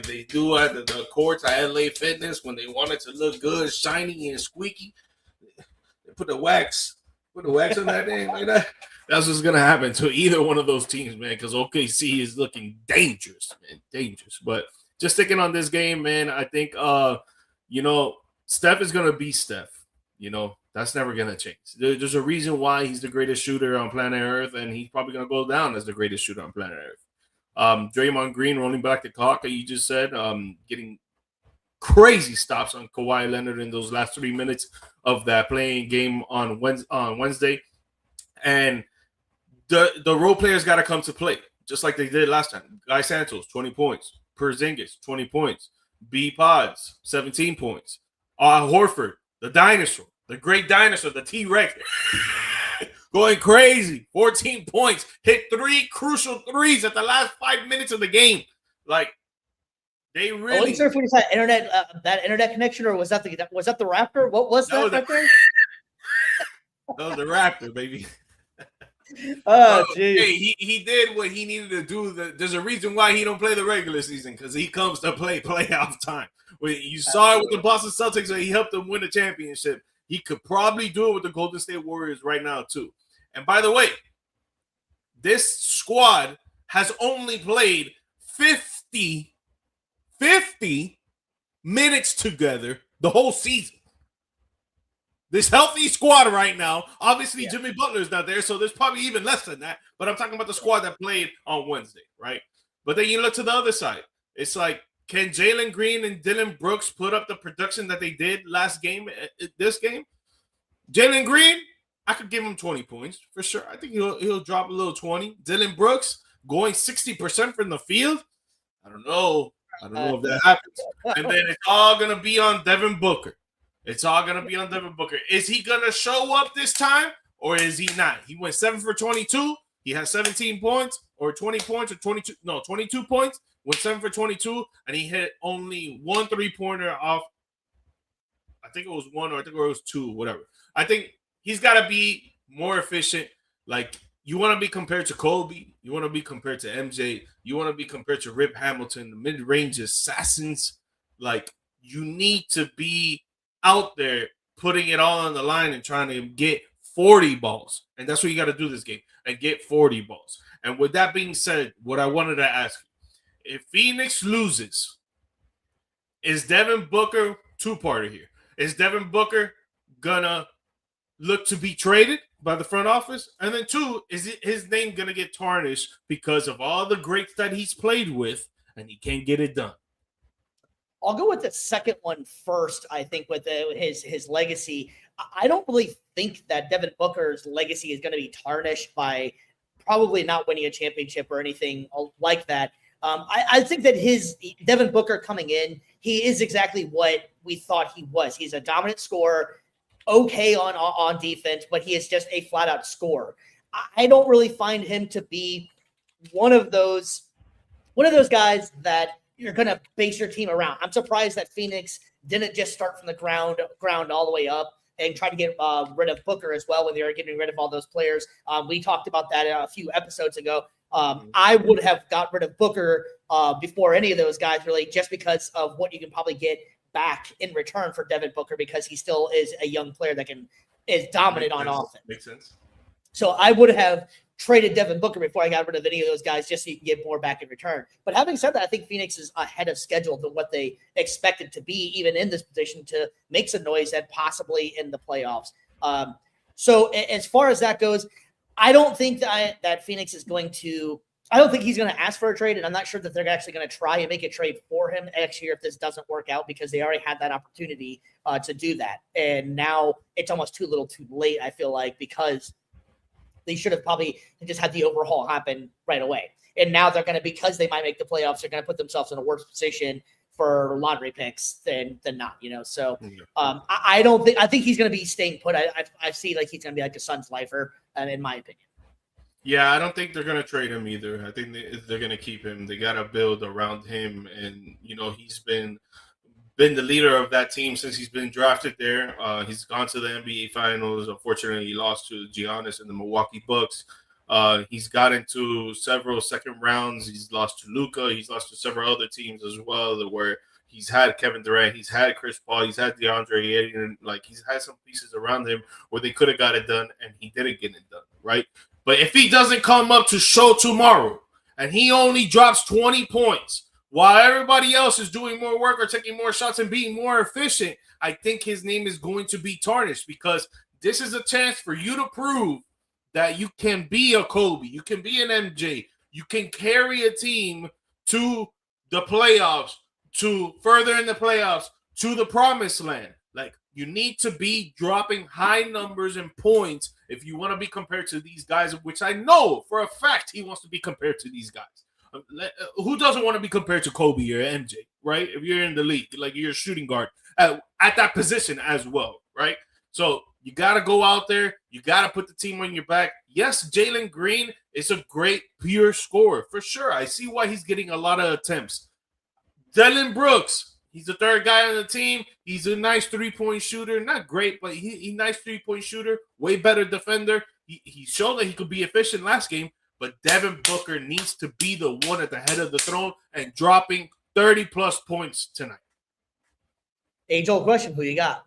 they do at the courts at LA Fitness when they want it to look good, shiny and squeaky. They put the wax on that thing like that. That's what's gonna happen to either one of those teams, man. Because OKC is looking dangerous, man, dangerous. But just sticking on this game, man, I think Steph is gonna be Steph. That's never gonna change. There's a reason why he's the greatest shooter on planet Earth, and he's probably gonna go down as the greatest shooter on planet Earth. Draymond Green rolling back the clock, that you just said, getting crazy stops on Kawhi Leonard in those last 3 minutes of that playing game on Wednesday. And the role players got to come to play, just like they did last time. Guy Santos, 20 points. Porzingis, 20 points. B. Pods, 17 points. Horford, the dinosaur, the great dinosaur, the T-Rex, going crazy. 14 points. Hit 3 crucial threes at the last 5 minutes of the game. Like, they really. I wasn't sure if we just had that internet connection, or was that the Raptor? What was that right there? That was the Raptor, baby. Oh, geez. Hey, he did what he needed to do. There's a reason why he don't play the regular season, because he comes to play playoff time. You saw it with the Boston Celtics, and he helped them win a championship. He could probably do it with the Golden State Warriors right now too. And by the way, this squad has only played 50 minutes together the whole season. this healthy squad right now. Obviously, Jimmy Butler's not there, so there's probably even less than that. But I'm talking about the squad that played on Wednesday, right? But then you look to the other side. It's like, can Jalen Green and Dylan Brooks put up the production that they did last game, this game? Jalen Green, I could give him 20 points for sure. I think he'll drop a little 20. Dylan Brooks going 60% from the field. I don't know if that happens. And then it's all going to be on Devin Booker. Is he going to show up this time or is he not? He went 7 for 22. He has 17 points or 20 points or 22. No, 22 points. Went 7 for 22, and he hit only 1 3-pointer off. I think it was 1 or I think it was 2, whatever. I think he's got to be more efficient. Like, you want to be compared to Kobe. You want to be compared to MJ. You want to be compared to Rip Hamilton, the mid-range assassins. Like, you need to be out there putting it all on the line and trying to get 40 balls. And that's what you got to do this game, and get 40 balls. And with that being said, what I wanted to ask you, if Phoenix loses, is Devin Booker two-parter here? Is Devin Booker gonna look to be traded by the front office? And then 2, is his name gonna get tarnished because of all the greats that he's played with and he can't get it done? I'll go with the second one first. I think with his legacy, I don't really think that Devin Booker's legacy is going to be tarnished by probably not winning a championship or anything like that. I think that Devin Booker coming in, he is exactly what we thought he was. He's a dominant scorer, okay on defense, but he is just a flat out scorer. I don't really find him to be one of those guys that you're going to base your team around. I'm surprised that Phoenix didn't just start from the ground all the way up and try to get rid of Booker as well when they were getting rid of all those players. We talked about that a few episodes ago. I would have got rid of Booker before any of those guys, really, just because of what you can probably get back in return for Devin Booker, because he still is a young player that is dominant on offense. Makes sense. So I would have traded Devin Booker before I got rid of any of those guys, just so you can get more back in return. But having said that, I think Phoenix is ahead of schedule than what they expected to be, even in this position, to make some noise and possibly in the playoffs. So as far as that goes, I don't think that Phoenix is going to – I don't think he's going to ask for a trade, and I'm not sure that they're actually going to try and make a trade for him next year if this doesn't work out, because they already had that opportunity to do that. And now it's almost too little too late, I feel like, because – they should have probably just had the overhaul happen right away. And now they're going to, because they might make the playoffs, they're going to put themselves in a worse position for lottery picks than not, So I think he's going to be staying put. I see like he's going to be like a Suns lifer, in my opinion. Yeah, I don't think they're going to trade him either. I think they're going to keep him. They got to build around him. And, he's been the leader of that team since he's been drafted there. He's gone to the NBA Finals. Unfortunately, he lost to Giannis and the Milwaukee Bucks. He's got into several second rounds. He's lost to Luka. He's lost to several other teams as well, where he's had Kevin Durant, he's had Chris Paul, he's had DeAndre Ayton. Like, he's had some pieces around him where they could have got it done, and he didn't get it done, right? But if he doesn't come up to show tomorrow and he only drops 20 points, while everybody else is doing more work or taking more shots and being more efficient, I think his name is going to be tarnished, because this is a chance for you to prove that you can be a Kobe, you can be an MJ, you can carry a team to the playoffs, to further in the playoffs, to the promised land. Like, you need to be dropping high numbers and points if you want to be compared to these guys, which I know for a fact he wants to be compared to these guys. Who doesn't want to be compared to Kobe or MJ, right? If you're in the league, like, you're a shooting guard at that position as well, right? So you got to go out there. You got to put the team on your back. Yes, Jalen Green is a great pure scorer, for sure. I see why he's getting a lot of attempts. Dylan Brooks, he's the third guy on the team. He's a nice three-point shooter. Not great, but he's a nice three-point shooter. Way better defender. He showed that he could be efficient last game. But Devin Booker needs to be the one at the head of the throne and dropping 30-plus points tonight. Age-old question, who you got?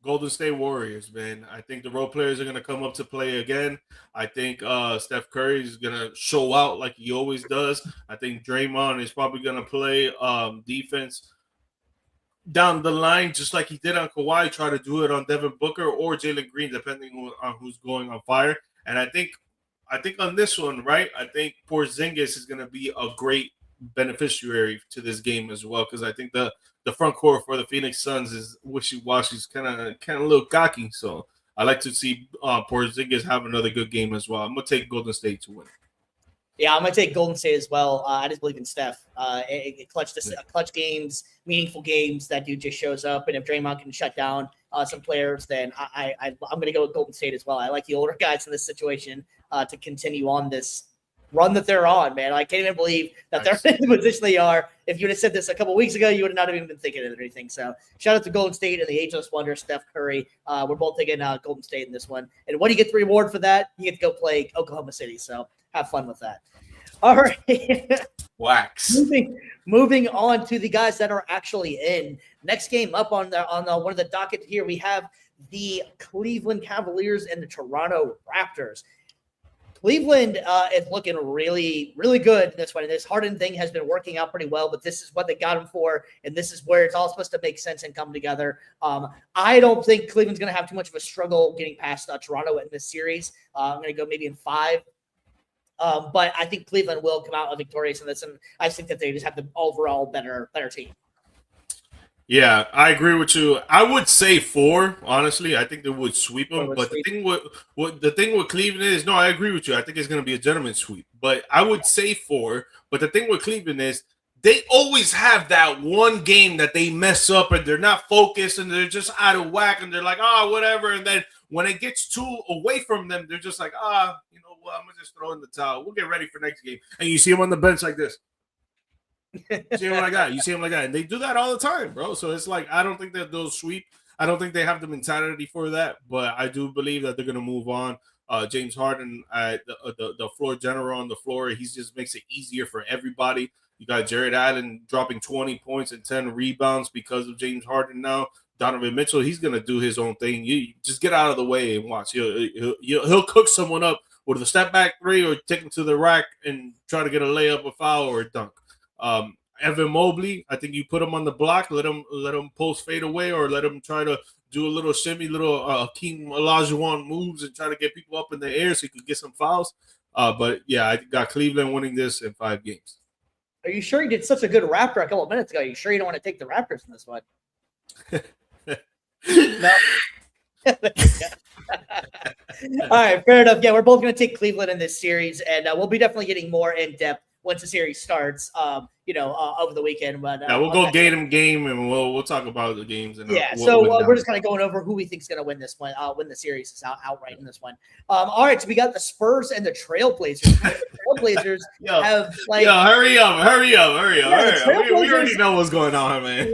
Golden State Warriors, man. I think the role players are going to come up to play again. I think Steph Curry is going to show out like he always does. I think Draymond is probably going to play defense. down the line, just like he did on Kawhi, try to do it on Devin Booker or Jalen Green, depending on who's going on fire. And I think on this one, right, I think Porzingis is going to be a great beneficiary to this game as well, because I think the front court for the Phoenix Suns is wishy-washy, is kind of a little cocky. So I like to see Porzingis have another good game as well. I'm going to take Golden State to win. Yeah, I'm going to take Golden State as well. I just believe in Steph. Clutch games, meaningful games, that dude just shows up. And if Draymond can shut down some players, then I'm going to go with Golden State as well. I like the older guys in this situation to continue on this run that they're on, man. I can't even believe that they're in the position they are. If you would have said this a couple weeks ago, you would not have even been thinking of it or anything. So shout out to Golden State and the ageless wonder, Steph Curry. We're both taking Golden State in this one. And what do you get the reward for that? You get to go play Oklahoma City. So have fun with that. All right. Wax. Moving on to the guys that are actually in. Next game up on one of the docket here, we have the Cleveland Cavaliers and the Toronto Raptors. Cleveland is looking really, really good in this one. And this Harden thing has been working out pretty well, but this is what they got him for, and this is where it's all supposed to make sense and come together. I don't think Cleveland's going to have too much of a struggle getting past Toronto in this series. I'm going to go maybe in 5. But I think Cleveland will come out victorious in this, and I think that they just have the overall better team. Yeah, I agree with you. I would say 4. Honestly, I think they would sweep them. But the thing with Cleveland is, no, I agree with you. I think it's going to be a gentleman's sweep. But I would say 4. But the thing with Cleveland is, they always have that one game that they mess up and they're not focused and they're just out of whack and they're like, whatever. And then when it gets too away from them, they're just like, you know what? I'm gonna just throw in the towel. We'll get ready for next game. And you see them on the bench like this. You see them like that. And they do that all the time, bro. So it's like, I don't think that they'll sweep. I don't think they have the mentality for that, but I do believe that they're going to move on. James Harden, the floor general on the floor, he just makes it easier for everybody. You got Jared Allen dropping 20 points and 10 rebounds because of James Harden now. Donovan Mitchell, he's going to do his own thing. You just get out of the way and watch. He'll cook someone up with a step back 3 or take him to the rack and try to get a layup, a foul, or a dunk. Evan Mobley, I think you put him on the block, let him post fade away, or let him try to do a little shimmy, little Hakeem Olajuwon moves and try to get people up in the air so he could get some fouls. But yeah, I got Cleveland winning this in 5 games. Are you sure you did such a good Raptor a couple of minutes ago? Are you sure you don't want to take the Raptors in this one? No. All right, fair enough. Yeah, we're both going to take Cleveland in this series, and we'll be definitely getting more in depth once the series starts. Over the weekend. But we'll go game, and we'll talk about the games. And we're just kind of going over who we think is going to win this one, win the series is outright in this one. All right, so we got the Spurs and the Trailblazers. The Trailblazers have hurry up. We already know what's going on, man.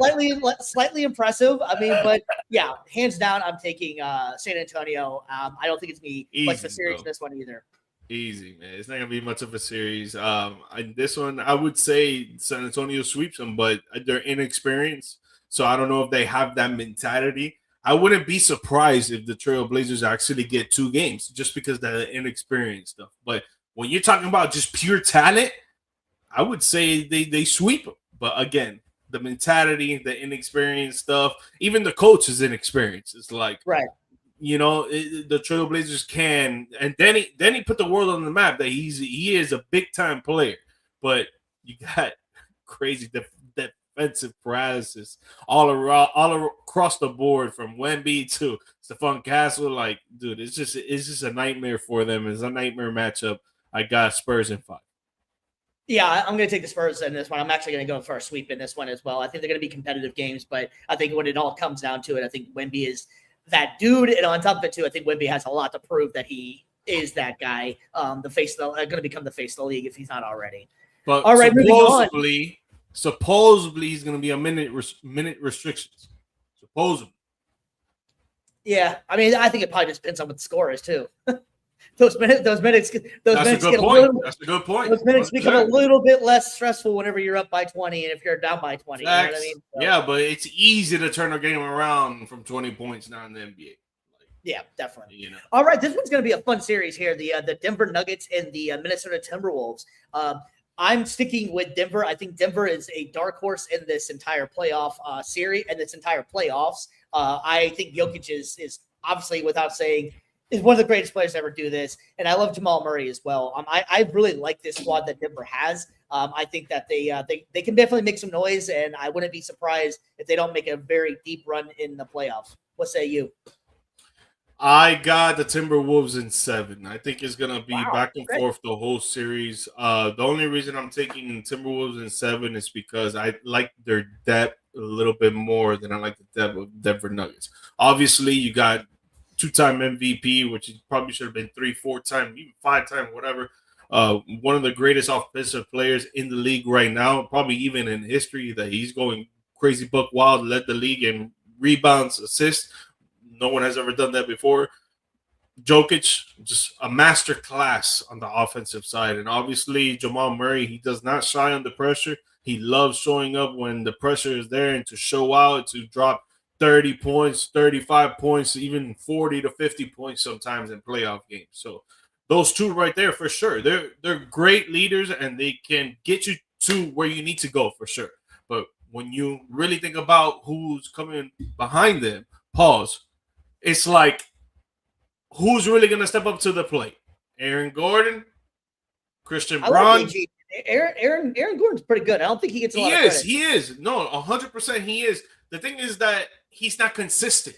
Slightly impressive. I mean, but yeah, hands down, I'm taking San Antonio. I don't think it's going to be much of a series in this one either. Easy, man. It's not gonna be much of a series. This one, I would say San Antonio sweeps them, but they're inexperienced, so I don't know if they have that mentality. I wouldn't be surprised if the Trailblazers actually get 2 games, just because they're inexperienced stuff. But when you're talking about just pure talent, I would say they sweep them. But again, the mentality, the inexperienced stuff, even the coach is inexperienced. It's like, right. The Trailblazers can, and then he put the world on the map that he is a big time player, but you got crazy defensive paralysis all across the board from Wemby to Stephon Castle. Like, dude, it's just a nightmare for them. It's a nightmare matchup. I got Spurs in 5. Yeah, I'm going to take the Spurs in this one. I'm actually going to go for a sweep in this one as well. I think they're going to be competitive games, but I think when it all comes down to it, I think Wemby is that dude, and on top of it too, I think Wemby has a lot to prove that he is that guy, going to become the face of the league if he's not already. But all right, supposedly he's going to be a minute restrictions. Supposedly. Yeah, I mean, I think it probably just depends on what the score is too. Those minutes. That's a good point. Those minutes become a little bit less stressful whenever you're up by 20 and if you're down by 20. You know what I mean? So, yeah, but it's easy to turn a game around from 20 points now in the NBA. Yeah, definitely. All right, this one's going to be a fun series here. The Denver Nuggets and the Minnesota Timberwolves. I'm sticking with Denver. I think Denver is a dark horse in this entire playoff series and this entire playoffs. I think Jokic is obviously, without saying, is one of the greatest players to ever do this. And I love Jamal Murray as well. I really like this squad that Denver has. I think that they can definitely make some noise, and I wouldn't be surprised if they don't make a very deep run in the playoffs. What say you? I got the Timberwolves in 7. I think it's gonna be back and great. forth the whole series. The only reason I'm taking the Timberwolves in 7 is because I like their depth a little bit more than I like the depth of Denver Nuggets. Obviously, you got 2-time MVP, which probably should have been 3, 4-time, even 5-time, whatever. One of the greatest offensive players in the league right now, probably even in history, that he's going crazy buck wild, led the league in rebounds, assists. No one has ever done that before. Jokic, just a master class on the offensive side. And obviously, Jamal Murray, he does not shy under pressure. He loves showing up when the pressure is there and to show out, to drop 30 points, 35 points, even 40 to 50 points sometimes in playoff games. So those two right there, for sure. They're great leaders, and they can get you to where you need to go, for sure. But when you really think about who's coming behind them, it's like, who's really going to step up to the plate? Aaron Gordon, Christian Braun. Like Aaron Gordon's pretty good. I don't think he gets a lot of credit. He is. No, 100% he is. The thing is that he's not consistent.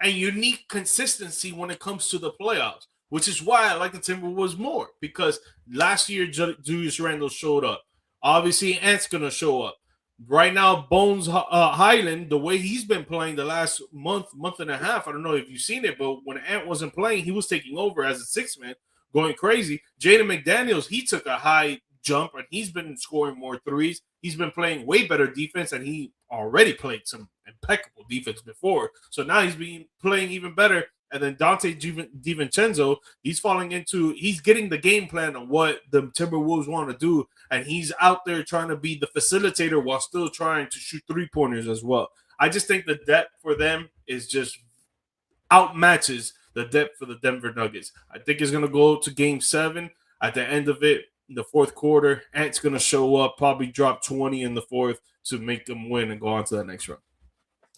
And you need consistency when it comes to the playoffs, which is why I like the Timberwolves more, because last year Julius Randle showed up. Obviously, Ant's going to show up. Right now, Bones Highland, the way he's been playing the last month and a half, I don't know if you've seen it, but when Ant wasn't playing, he was taking over as a sixth man, going crazy. Jaden McDaniels, he took a high jump, and he's been scoring more threes. He's been playing way better defense, and he already played some impeccable defense before. So now he's playing even better. And then Dante DiVincenzo, he's getting the game plan of what the Timberwolves want to do. And he's out there trying to be the facilitator while still trying to shoot three-pointers as well. I just think the depth for them is just outmatches the depth for the Denver Nuggets. I think it's going to go to Game 7. At the end of it, in the fourth quarter, Ant's going to show up, probably drop 20 in the fourth to make them win and go on to the next round.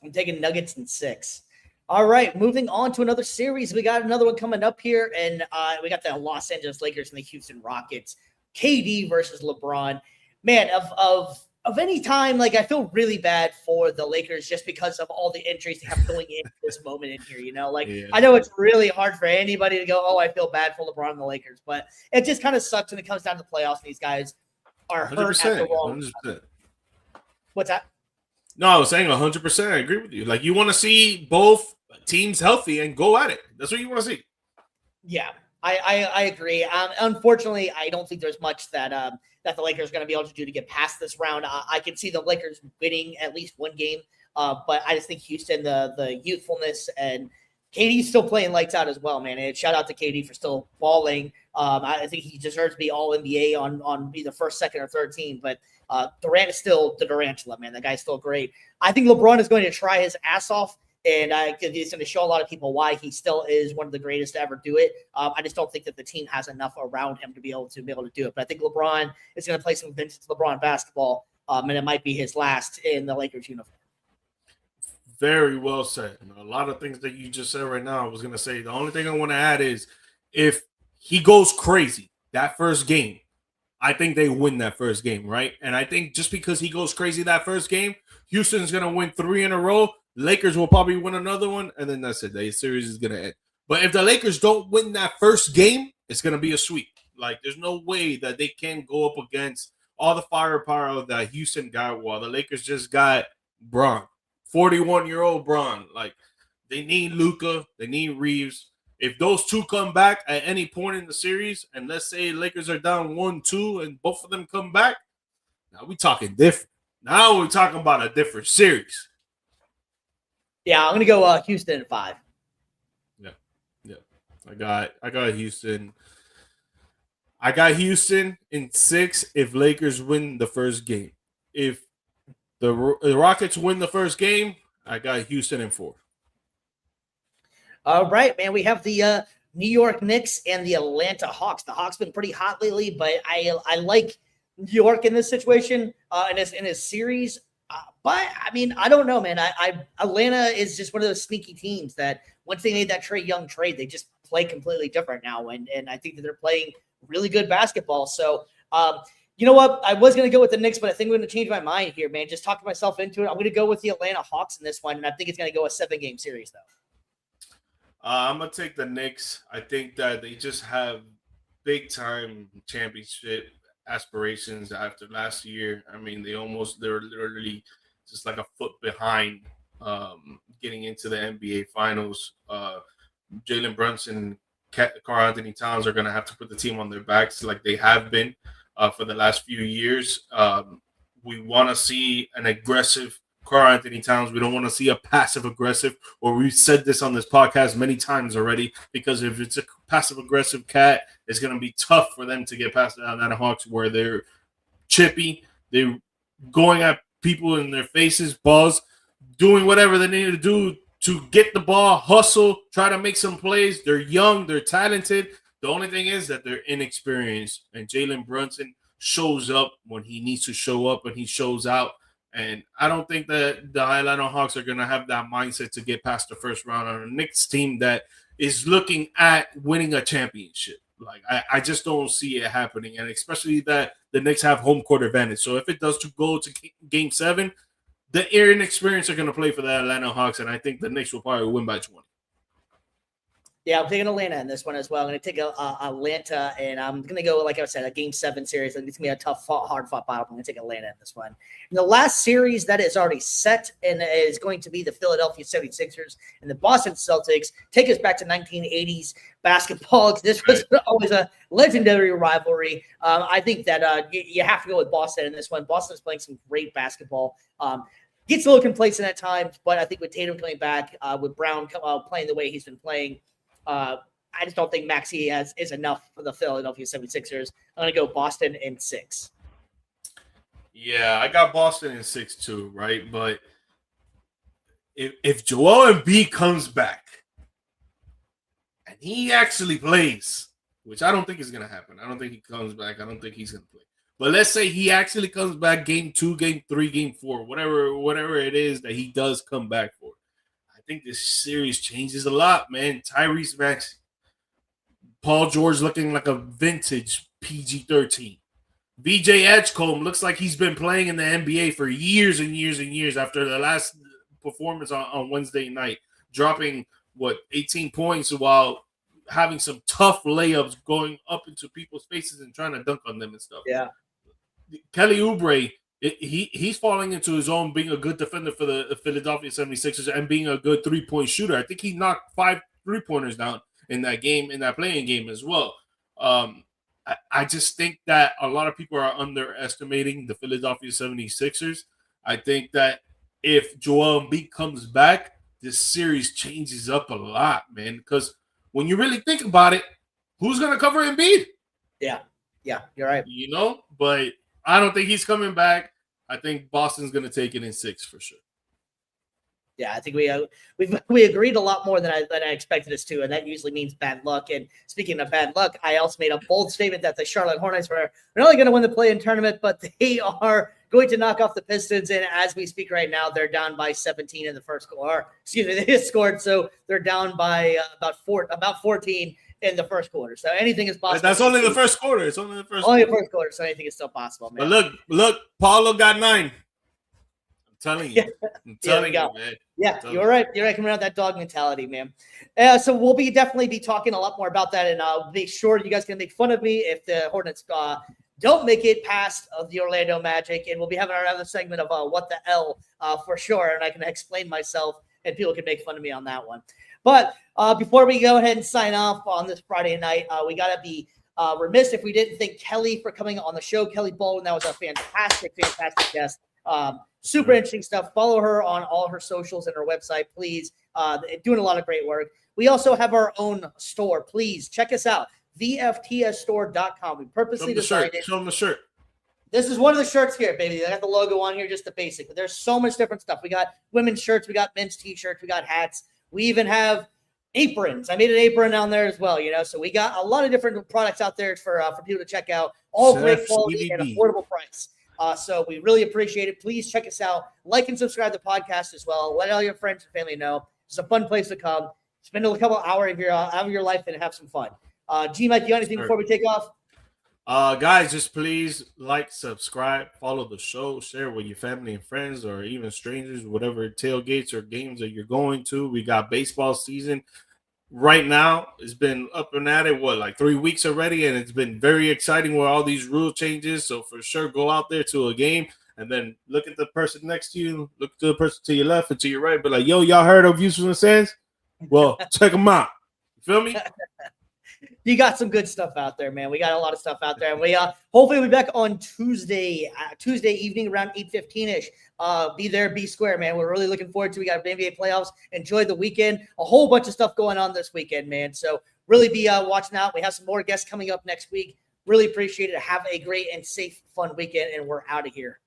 I'm taking Nuggets in 6. All right, moving on to another series. We got another one coming up here, and we got the Los Angeles Lakers and the Houston Rockets. KD versus LeBron. Man, of any time, like, I feel really bad for the Lakers just because of all the injuries they have going into this moment in here, you know? Like, yeah. I know it's really hard for anybody to go, oh, I feel bad for LeBron and the Lakers, but it just kind of sucks when it comes down to the playoffs and these guys are hurt at the wrong time. What's that? No, I was saying 100%. I agree with you. Like, you want to see both teams healthy and go at it. That's what you want to see. Yeah, I agree. Unfortunately, I don't think there's much that the Lakers are going to be able to do to get past this round. I can see the Lakers winning at least one game, but I just think Houston, the youthfulness, and KD's still playing lights out as well, man. And shout out to KD for still balling. I think he deserves to be all NBA on either first, second, or third team, but Durant is still the Durantula, man. The guy's still great. I think LeBron is going to try his ass off, and he's going to show a lot of people why he still is one of the greatest to ever do it. I just don't think that the team has enough around him to be able to do it. But I think LeBron is going to play some vintage LeBron basketball, and it might be his last in the Lakers uniform. Very well said. A lot of things that you just said right now, I was going to say. The only thing I want to add is if he goes crazy that first game, I think they win that first game, right? And I think just because he goes crazy that first game, Houston's going to win 3 in a row. Lakers will probably win another one, and then that's it. The series is going to end. But if the Lakers don't win that first game, it's going to be a sweep. Like, there's no way that they can go up against all the firepower that Houston got while the Lakers just got Bron, 41-year-old Bron. Like, they need Luka. They need Reeves. If those two come back at any point in the series, and let's say Lakers are down 1-2 and both of them come back, now we're talking different. Now we're talking about a different series. Yeah, I'm going to go Houston in 5. Yeah. I got Houston. I got Houston in 6 if Lakers win the first game. If the Rockets win the first game, I got Houston in 4. All right, man. We have the New York Knicks and the Atlanta Hawks. The Hawks been pretty hot lately, but I like New York in this situation, in his series. But I mean, I don't know, man. Atlanta is just one of those sneaky teams that once they made that Trae Young trade, they just play completely different now. And I think that they're playing really good basketball. So, you know what? I was going to go with the Knicks, but I think I'm going to change my mind here, man. Just talked myself into it. I'm going to go with the Atlanta Hawks in this one, and I think it's going to go a 7-game series, though. I'm going to take the Knicks. I think that they just have big-time championship aspirations after last year. I mean, they're literally just like a foot behind getting into the NBA Finals. Jalen Brunson, Karl Anthony Towns are going to have to put the team on their backs like they have been for the last few years. We want to see an aggressive Karl Anthony Towns. We don't want to see a passive aggressive, or we've said this on this podcast many times already, because if it's a passive aggressive cat, it's going to be tough for them to get past the Atlanta Hawks, where they're chippy, they're going at people in their faces, balls, doing whatever they need to do to get the ball, hustle, try to make some plays. They're young, they're talented. The only thing is that they're inexperienced, and Jalen Brunson shows up when he needs to show up, and he shows out. And I don't think that the Atlanta Hawks are going to have that mindset to get past the first round on a Knicks team that is looking at winning a championship. Like, I just don't see it happening, and especially that the Knicks have home court advantage. So if it does to go to Game 7, the inexperience are going to play for the Atlanta Hawks, and I think the Knicks will probably win by 20. Yeah, I'm taking Atlanta in this one as well. I'm going to take Atlanta, and I'm going to go, like I said, a Game 7 series. I think it's going to be a tough, hard-fought battle. I'm going to take Atlanta in this one. And the last series that is already set and is going to be the Philadelphia 76ers and the Boston Celtics. Take us back to 1980s basketball. This was always a legendary rivalry. I think that you have to go with Boston in this one. Boston's playing some great basketball. Gets a little complacent at times, but I think with Tatum coming back, with Brown playing the way he's been playing, I just don't think Maxey is enough for the Philadelphia 76ers. I'm going to go Boston in 6. Yeah, I got Boston in 6 too, right? But if Joel Embiid comes back and he actually plays, which I don't think is going to happen. I don't think he comes back. I don't think he's going to play. But let's say he actually comes back Game 2, Game 3, Game 4, whatever it is that he does come back for. I think this series changes a lot, man. Tyrese Maxey, Paul George looking like a vintage PG-13. VJ Edgecombe looks like he's been playing in the NBA for years and years and years after the last performance on Wednesday night, dropping, 18 points while having some tough layups going up into people's faces and trying to dunk on them and stuff. Yeah. Kelly Oubre, he's falling into his own, being a good defender for the Philadelphia 76ers and being a good three-point shooter. I think he knocked 5 3-pointers down in that game, in that playing game as well. I just think that a lot of people are underestimating the Philadelphia 76ers. I think that if Joel Embiid comes back, this series changes up a lot, man, because when you really think about it, who's going to cover Embiid? Yeah, you're right. But I don't think he's coming back. I think Boston's going to take it in 6 for sure. Yeah, I think we agreed a lot more than I expected us to, and that usually means bad luck. And speaking of bad luck, I also made a bold statement that the Charlotte Hornets were not only going to win the play-in tournament, but they are going to knock off the Pistons. And as we speak right now, they're down by 17 in the first quarter. Excuse me, they just scored, so they're down by about 14 in the first quarter. So anything is possible. That's only the first quarter. It's only the first quarter, so anything is still possible, man. But look, Paulo got 9. I'm telling you. I'm telling you, man. Yeah, you're right. You're right. Coming out that dog mentality, man. So we'll definitely be talking a lot more about that, and I'll make sure you guys can make fun of me if the Hornets don't make it past the Orlando Magic, and we'll be having another segment of what the L for sure, and I can explain myself, and people can make fun of me on that one. But before we go ahead and sign off on this Friday night, we got to be remiss if we didn't thank Kelly for coming on the show. Kelly Baldwin, that was a fantastic guest. Super interesting stuff. Follow her on all her socials and her website, please. Doing a lot of great work. We also have our own store. Please check us out. VFTSstore.com. We purposely decided. Show them the shirt. This is one of the shirts here, baby. They got the logo on here, just the basic. But there's so much different stuff. We got women's shirts. We got men's T-shirts. We got hats. We even have aprons. I made an apron down there as well, so we got a lot of different products out there for people to check out, all Chef great quality CVB. and affordable price. So we really appreciate it. Please check us out. Like and subscribe to the podcast as well. Let all your friends and family know. It's a fun place to come. Spend a couple hours out of your life and have some fun. G-Mike, you got anything before we take off? Guys, just please like, subscribe, follow the show, share with your family and friends or even strangers, whatever tailgates or games that you're going to. We got baseball season right now. It's been up and at it, like 3 weeks already, and it's been very exciting with all these rule changes. So for sure, go out there to a game and then look at the person next to you, look to the person to your left and to your right, but like, yo, y'all heard of Views from the Stands? Well, check them out. You feel me? You got some good stuff out there, man. We got a lot of stuff out there, and we hopefully we'll be back on Tuesday evening around 8:15ish. Be there, be square, man. We're really looking forward to. We got NBA playoffs. Enjoy the weekend. A whole bunch of stuff going on this weekend, man. So really be watching out. We have some more guests coming up next week. Really appreciate it. Have a great and safe, fun weekend, and we're out of here.